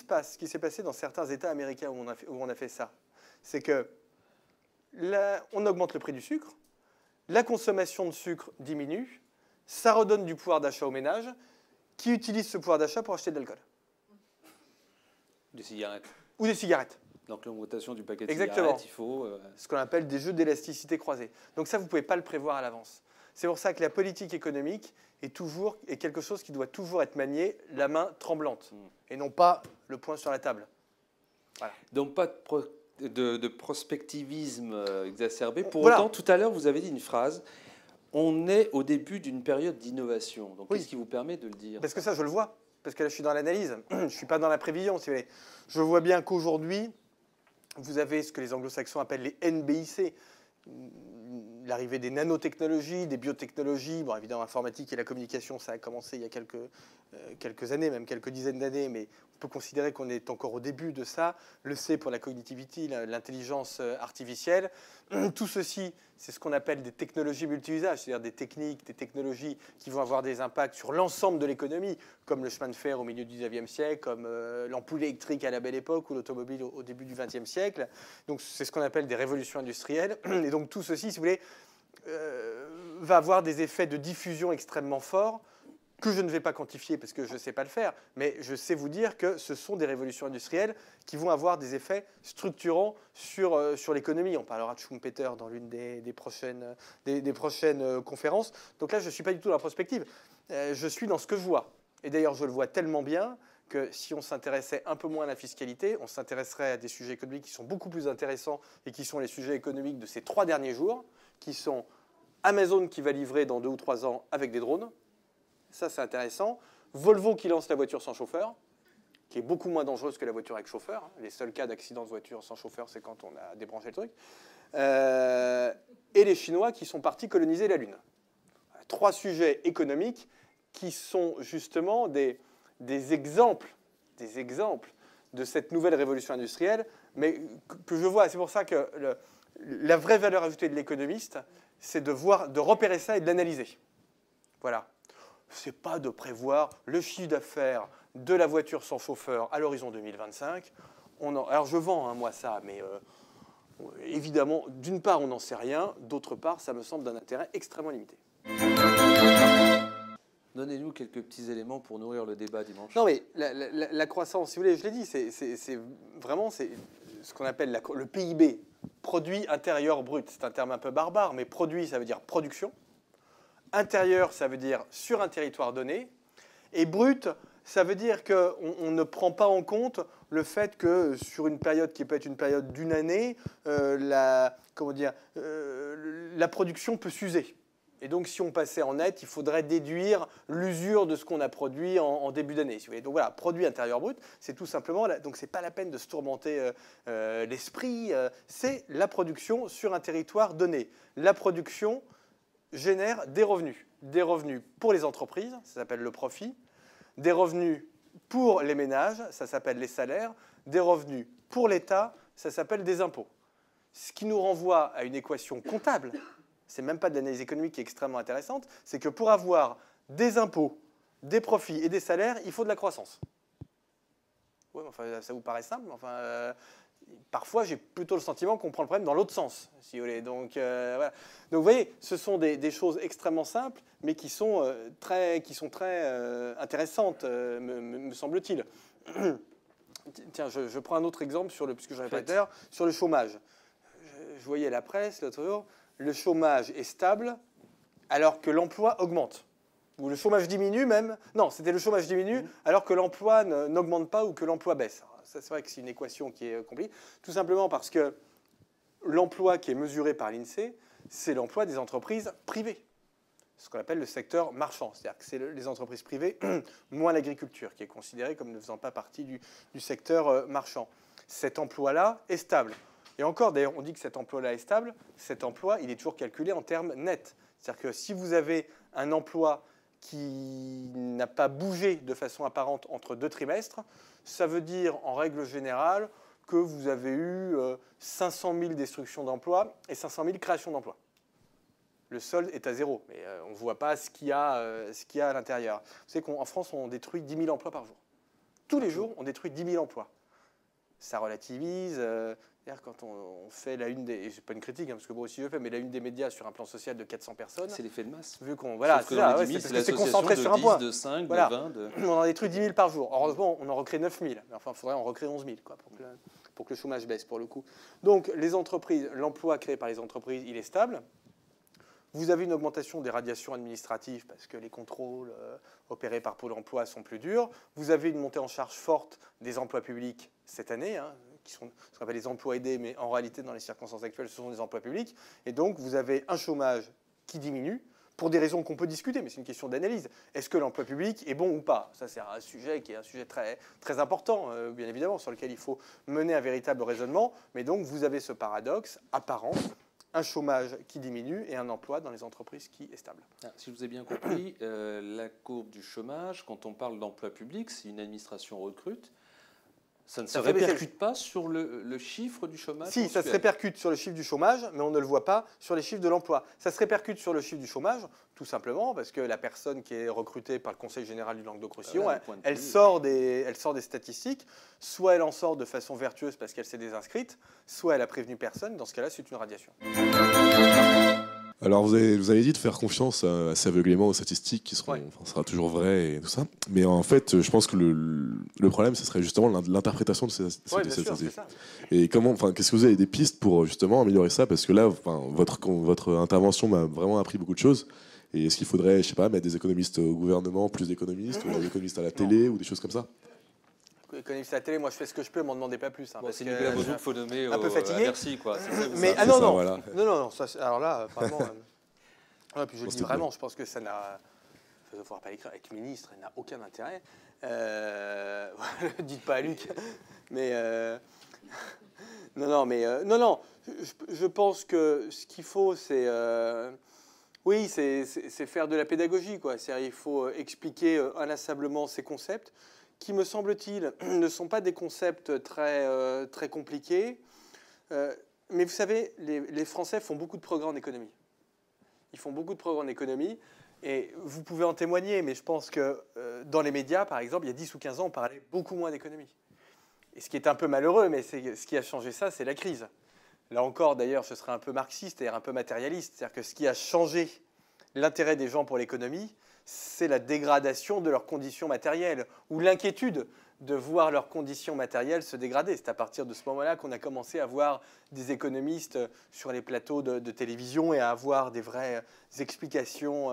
s'est passé dans certains États américains où on a fait ça, c'est que on augmente le prix du sucre, la consommation de sucre diminue, ça redonne du pouvoir d'achat aux ménages qui utilisent ce pouvoir d'achat pour acheter de l'alcool. Des cigarettes. Ou des cigarettes. Donc l'augmentation du paquet de Exactement. cigarettes, il faut... Ce qu'on appelle des jeux d'élasticité croisée. Donc ça, vous ne pouvez pas le prévoir à l'avance. C'est pour ça que la politique économique est quelque chose qui doit toujours être manié la main tremblante, et non pas le poing sur la table. Voilà. Donc pas de prospectivisme exacerbé. Pour Voilà. autant, tout à l'heure, vous avez dit une phrase. On est au début d'une période d'innovation. Donc, oui. Qu'est-ce qui vous permet de le dire? Parce que ça, je le vois. Parce que là, je suis dans l'analyse. Je ne suis pas dans la prévision, si vous voulez. Je vois bien qu'aujourd'hui, vous avez ce que les anglo-saxons appellent les NBIC. L'arrivée des nanotechnologies, des biotechnologies. Bon, évidemment, l'informatique et la communication, ça a commencé il y a quelques années, même quelques dizaines d'années, mais on peut considérer qu'on est encore au début de ça. Le C pour la cognitivity, l'intelligence artificielle. Tout ceci, c'est ce qu'on appelle des technologies multi-usages, c'est-à-dire des techniques, des technologies qui vont avoir des impacts sur l'ensemble de l'économie, comme le chemin de fer au milieu du 19e siècle, comme l'ampoule électrique à la Belle Époque ou l'automobile au début du 20e siècle. Donc, c'est ce qu'on appelle des révolutions industrielles. Et donc, tout ceci, si vous voulez, va avoir des effets de diffusion extrêmement forts que je ne vais pas quantifier parce que je ne sais pas le faire, mais je sais vous dire que ce sont des révolutions industrielles qui vont avoir des effets structurants sur l'économie. On parlera de Schumpeter dans l'une des prochaines conférences. Donc là, je ne suis pas du tout dans la prospective. Je suis dans ce que je vois. Et d'ailleurs, je le vois tellement bien que si on s'intéressait un peu moins à la fiscalité, on s'intéresserait à des sujets économiques qui sont beaucoup plus intéressants et qui sont les sujets économiques de ces 3 derniers jours, qui sont Amazon qui va livrer dans 2 ou 3 ans avec des drones. Ça, c'est intéressant. Volvo qui lance la voiture sans chauffeur, qui est beaucoup moins dangereuse que la voiture avec chauffeur. Les seuls cas d'accident de voiture sans chauffeur, c'est quand on a débranché le truc. Et les Chinois qui sont partis coloniser la Lune. 3 sujets économiques qui sont justement des exemples de cette nouvelle révolution industrielle, mais que je vois. C'est pour ça que la vraie valeur ajoutée de l'économiste, c'est de repérer ça et de l'analyser. Voilà. C'est pas de prévoir le chiffre d'affaires de la voiture sans chauffeur à l'horizon 2025. Alors je vends, moi, ça, mais évidemment, d'une part, on n'en sait rien, d'autre part, ça me semble d'un intérêt extrêmement limité. Donnez-nous quelques petits éléments pour nourrir le débat dimanche. Non, mais la croissance, si vous voulez, je l'ai dit, c'est vraiment ce qu'on appelle le PIB, produit intérieur brut. C'est un terme un peu barbare, mais produit, ça veut dire production. Intérieur, ça veut dire sur un territoire donné. Et brut, ça veut dire qu'on ne prend pas en compte le fait que sur une période qui peut être une période d'une année, la production peut s'user. Et donc, si on passait en net, il faudrait déduire l'usure de ce qu'on a produit en début d'année. Si vous voulez. Donc voilà, produit intérieur brut, c'est tout simplement. Donc, c'est pas la peine de se tourmenter l'esprit. C'est la production sur un territoire donné. La production génère des revenus pour les entreprises, ça s'appelle le profit, des revenus pour les ménages, ça s'appelle les salaires, des revenus pour l'État, ça s'appelle des impôts. Ce qui nous renvoie à une équation comptable, c'est même pas de l'analyse économique qui est extrêmement intéressante, c'est que pour avoir des impôts, des profits et des salaires, il faut de la croissance. Ouais, enfin, ça vous paraît simple, mais enfin, parfois j'ai plutôt le sentiment qu'on prend le problème dans l'autre sens, si vous voulez. Donc, voilà. Donc vous voyez, ce sont des choses extrêmement simples, mais qui sont très intéressantes, me semble-t-il. Tiens, je prends un autre exemple puisque je répète d'ailleurs, sur le chômage. Je voyais la presse l'autre jour, le chômage est stable alors que l'emploi augmente. Ou le chômage diminue même. Non, c'était le chômage diminue alors que l'emploi n'augmente pas ou que l'emploi baisse. Ça, c'est vrai que c'est une équation qui est compliquée. Tout simplement parce que l'emploi qui est mesuré par l'INSEE, c'est l'emploi des entreprises privées. Ce qu'on appelle le secteur marchand. C'est-à-dire que c'est les entreprises privées, moins l'agriculture, qui est considérée comme ne faisant pas partie du secteur marchand. Cet emploi-là est stable. Et encore, d'ailleurs, on dit que cet emploi-là est stable. Cet emploi, il est toujours calculé en termes nets. C'est-à-dire que si vous avez un emploi qui n'a pas bougé de façon apparente entre 2 trimestres, ça veut dire, en règle générale, que vous avez eu 500 000 destructions d'emplois et 500 000 créations d'emplois. Le solde est à 0, mais on ne voit pas ce qu'il y a à l'intérieur. Vous savez qu'en France, on détruit 10 000 emplois par jour. Tous les jours, on détruit 10 000 emplois. Ça relativise. Quand on fait la une des... Et c'est pas une critique, parce que moi aussi je fais, mais la une des médias sur un plan social de 400 personnes... C'est l'effet de masse. Vu qu'on... Voilà, c'est ça, c'est concentré sur un point. De 5, voilà. de 20, On en détruit 10 000 par jour. Heureusement, on en recrée 9 000. Enfin, il faudrait en recréer 11 000 quoi, pour que le chômage baisse, pour le coup. Donc, les entreprises, l'emploi créé par les entreprises, il est stable. Vous avez une augmentation des radiations administratives parce que les contrôles opérés par Pôle emploi sont plus durs. Vous avez une montée en charge forte des emplois publics cette année, qui sont ce qu'on appelle les emplois aidés, mais en réalité, dans les circonstances actuelles, ce sont des emplois publics. Et donc, vous avez un chômage qui diminue pour des raisons qu'on peut discuter, mais c'est une question d'analyse. Est-ce que l'emploi public est bon ou pas? Ça, c'est un sujet qui est un sujet très, très important, bien évidemment, sur lequel il faut mener un véritable raisonnement. Mais donc, vous avez ce paradoxe apparent, un chômage qui diminue et un emploi dans les entreprises qui est stable. Si je vous ai bien compris, la courbe du chômage, quand on parle d'emploi public, si une administration recrute, ça ne se répercute pas sur le chiffre du chômage? Si, ça se répercute sur le chiffre du chômage, mais on ne le voit pas sur les chiffres de l'emploi. Ça se répercute sur le chiffre du chômage, tout simplement, parce que la personne qui est recrutée par le Conseil général du Languedoc-Roussillon, elle sort des statistiques. Soit elle en sort de façon vertueuse parce qu'elle s'est désinscrite, soit elle a prévenu personne. Dans ce cas-là, c'est une radiation. Alors, vous avez dit de faire confiance assez aveuglément aux statistiques qui seront, sera toujours vrai et tout ça. Mais en fait, je pense que le problème, ce serait justement l'interprétation de ces statistiques. Et qu'est-ce que vous avez des pistes pour justement améliorer ça? Parce que là, votre intervention m'a vraiment appris beaucoup de choses. Et est-ce qu'il faudrait, je sais pas, mettre des économistes au gouvernement, plus d'économistes, ou des économistes à la télé, ou des choses comme ça? économiste à la télé, moi je fais ce que je peux, m'en demandez pas plus. Hein, bon, c'est Nicolas Bouzou qu'il faut nommer un peu fatigué. à Bercy, quoi. Mais ça, non, voilà. non, ça, alors là, vraiment. Puis je le dis vraiment, je pense que ça n'a. Il ne faudra pas l'écrire avec ministre, elle n'a aucun intérêt. Dites pas à Luc. Mais non, je pense que ce qu'il faut, c'est faire de la pédagogie, quoi. C'est-à-dire, il faut expliquer inlassablement ces concepts, qui, me semble-t-il, ne sont pas des concepts très compliqués. Mais vous savez, les Français font beaucoup de progrès en économie. Ils font beaucoup de progrès en économie. Et vous pouvez en témoigner, mais je pense que dans les médias, par exemple, il y a 10 ou 15 ans, on parlait beaucoup moins d'économie. Et ce qui est un peu malheureux, mais ce qui a changé ça, c'est la crise. Là encore, d'ailleurs, je serais un peu marxiste, c'est-à-dire un peu matérialiste. C'est-à-dire que ce qui a changé l'intérêt des gens pour l'économie, c'est la dégradation de leurs conditions matérielles, ou l'inquiétude de voir leurs conditions matérielles se dégrader. C'est à partir de ce moment-là qu'on a commencé à voir des économistes sur les plateaux de télévision et à avoir des vraies explications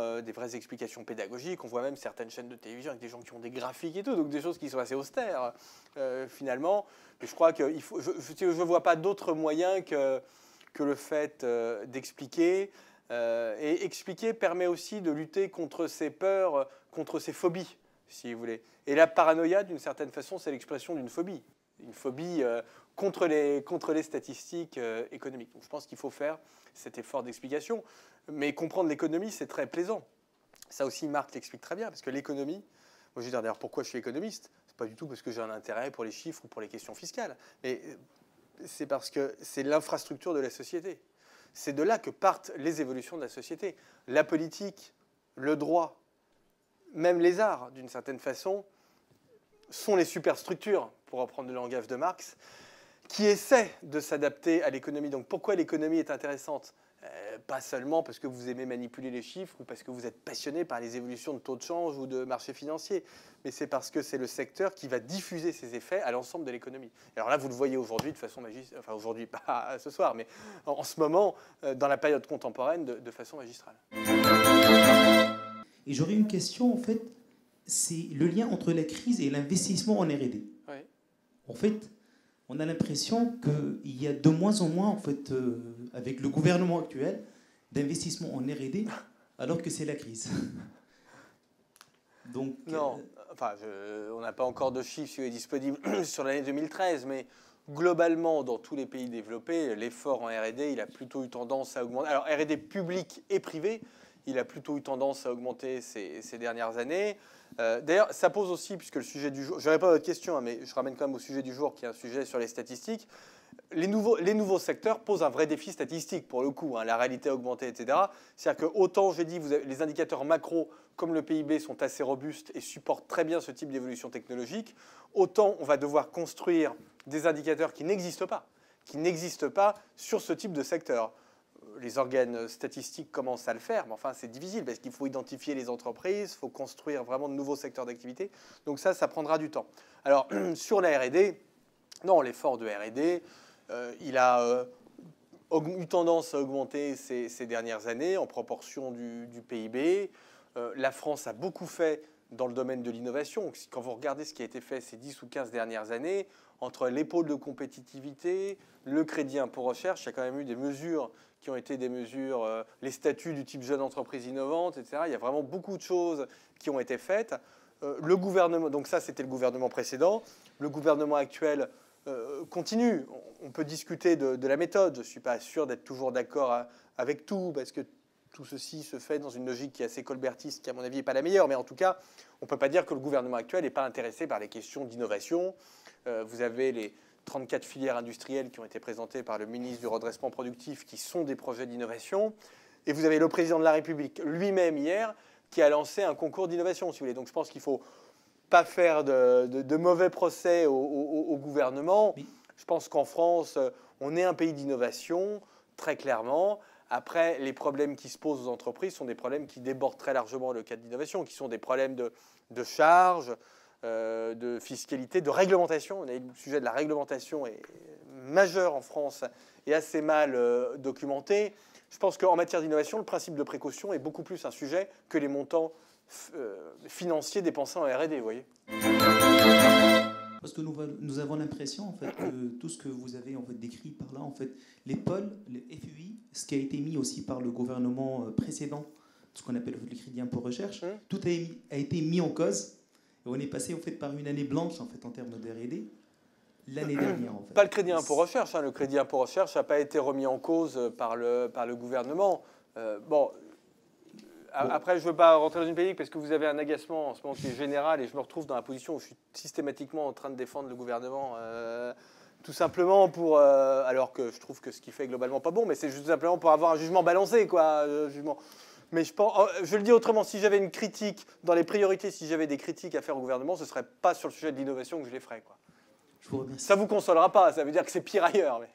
pédagogiques. On voit même certaines chaînes de télévision avec des gens qui ont des graphiques et tout, donc des choses qui sont assez austères finalement. Mais je crois que je ne vois pas d'autre moyen que le fait d'expliquer. Et expliquer permet aussi de lutter contre ses peurs, contre ses phobies, si vous voulez. Et la paranoïa, d'une certaine façon, c'est l'expression d'une phobie. Une phobie contre les statistiques économiques. Donc je pense qu'il faut faire cet effort d'explication. Mais comprendre l'économie, c'est très plaisant. Ça aussi, Marc l'explique très bien, parce que l'économie... Moi, je veux dire, d'ailleurs, pourquoi je suis économiste ? C'est pas du tout parce que j'ai un intérêt pour les chiffres ou pour les questions fiscales. Mais c'est parce que c'est l'infrastructure de la société. C'est de là que partent les évolutions de la société. La politique, le droit, même les arts, d'une certaine façon, sont les superstructures, pour reprendre le langage de Marx, qui essaient de s'adapter à l'économie. Donc pourquoi l'économie est intéressante ? Pas seulement parce que vous aimez manipuler les chiffres ou parce que vous êtes passionné par les évolutions de taux de change ou de marché financier, mais c'est parce que c'est le secteur qui va diffuser ses effets à l'ensemble de l'économie. Alors là, vous le voyez aujourd'hui de façon magistrale, enfin aujourd'hui, pas ce soir, mais en ce moment, dans la période contemporaine, de façon magistrale. Et j'aurais une question, en fait, c'est le lien entre la crise et l'investissement en R&D. Oui. En fait, on a l'impression qu'il y a de moins en moins, en fait, avec le gouvernement actuel, d'investissement en R&D, alors que c'est la crise. Donc, non, on n'a pas encore de chiffres disponibles sur l'année 2013, mais globalement, dans tous les pays développés, l'effort en R&D, il a plutôt eu tendance à augmenter. Alors, R&D public et privé, il a plutôt eu tendance à augmenter ces dernières années. D'ailleurs, ça pose aussi, puisque le sujet du jour... Je ne réponds pas à votre question, hein, mais je ramène quand même au sujet du jour, qui est un sujet sur les statistiques. Les nouveaux secteurs posent un vrai défi statistique, pour le coup. Hein, la réalité a augmenté, etc. C'est-à-dire que autant, j'ai dit, les indicateurs macro, comme le PIB, sont assez robustes et supportent très bien ce type d'évolution technologique, autant on va devoir construire des indicateurs qui n'existent pas sur ce type de secteur. Les organes statistiques commencent à le faire, mais enfin c'est difficile parce qu'il faut identifier les entreprises, il faut construire vraiment de nouveaux secteurs d'activité. Donc ça prendra du temps. Alors sur la R&D, non, l'effort de R&D, il a eu tendance à augmenter ces dernières années en proportion du PIB. La France a beaucoup fait dans le domaine de l'innovation. Quand vous regardez ce qui a été fait ces 10 ou 15 dernières années, entre les pôles de compétitivité, le crédit impôt recherche, il y a quand même eu des mesures qui ont été des mesures, les statuts du type jeune entreprise innovante, etc. Il y a vraiment beaucoup de choses qui ont été faites. Le gouvernement, donc ça c'était le gouvernement précédent, le gouvernement actuel continue. On peut discuter de la méthode, je ne suis pas sûr d'être toujours d'accord avec tout, parce que tout ceci se fait dans une logique qui est assez colbertiste, qui à mon avis n'est pas la meilleure, mais en tout cas, on ne peut pas dire que le gouvernement actuel n'est pas intéressé par les questions d'innovation. Vous avez les 34 filières industrielles qui ont été présentées par le ministre du redressement productif, qui sont des projets d'innovation. Et vous avez le président de la République lui-même hier, qui a lancé un concours d'innovation, si vous voulez. Donc je pense qu'il ne faut pas faire de mauvais procès au gouvernement. Oui. Je pense qu'en France, on est un pays d'innovation, très clairement. Après, les problèmes qui se posent aux entreprises sont des problèmes qui débordent très largement le cadre d'innovation, qui sont des problèmes de charges, de fiscalité, de réglementation. Le sujet de la réglementation est majeur en France et assez mal documenté. Je pense qu'en matière d'innovation, le principe de précaution est beaucoup plus un sujet que les montants financiers dépensés en R&D, vous voyez. Parce que nous avons l'impression en fait, que tout ce que vous avez en fait, décrit par là, en fait, les pôles, le FUI, ce qui a été mis aussi par le gouvernement précédent, ce qu'on appelle le crédit impôt recherche, tout a été mis en cause. Et on est passé en fait, par une année blanche en, fait, en termes de R&D l'année dernière. En fait. Pas le crédit impôt recherche. Hein. Le crédit impôt recherche n'a pas été remis en cause par le gouvernement. Après, je ne veux pas rentrer dans une polémique parce que vous avez un agacement en ce moment qui est général et je me retrouve dans la position où je suis systématiquement en train de défendre le gouvernement, tout simplement pour... alors que je trouve que ce qu'il fait est globalement pas bon, mais c'est juste simplement pour avoir un jugement balancé, quoi. Jugement. Mais je le dis autrement, si j'avais une critique, dans les priorités, si j'avais des critiques à faire au gouvernement, ce ne serait pas sur le sujet de l'innovation que je les ferais, quoi. Je vous remercie. Ça ne vous consolera pas, ça veut dire que c'est pire ailleurs. Mais...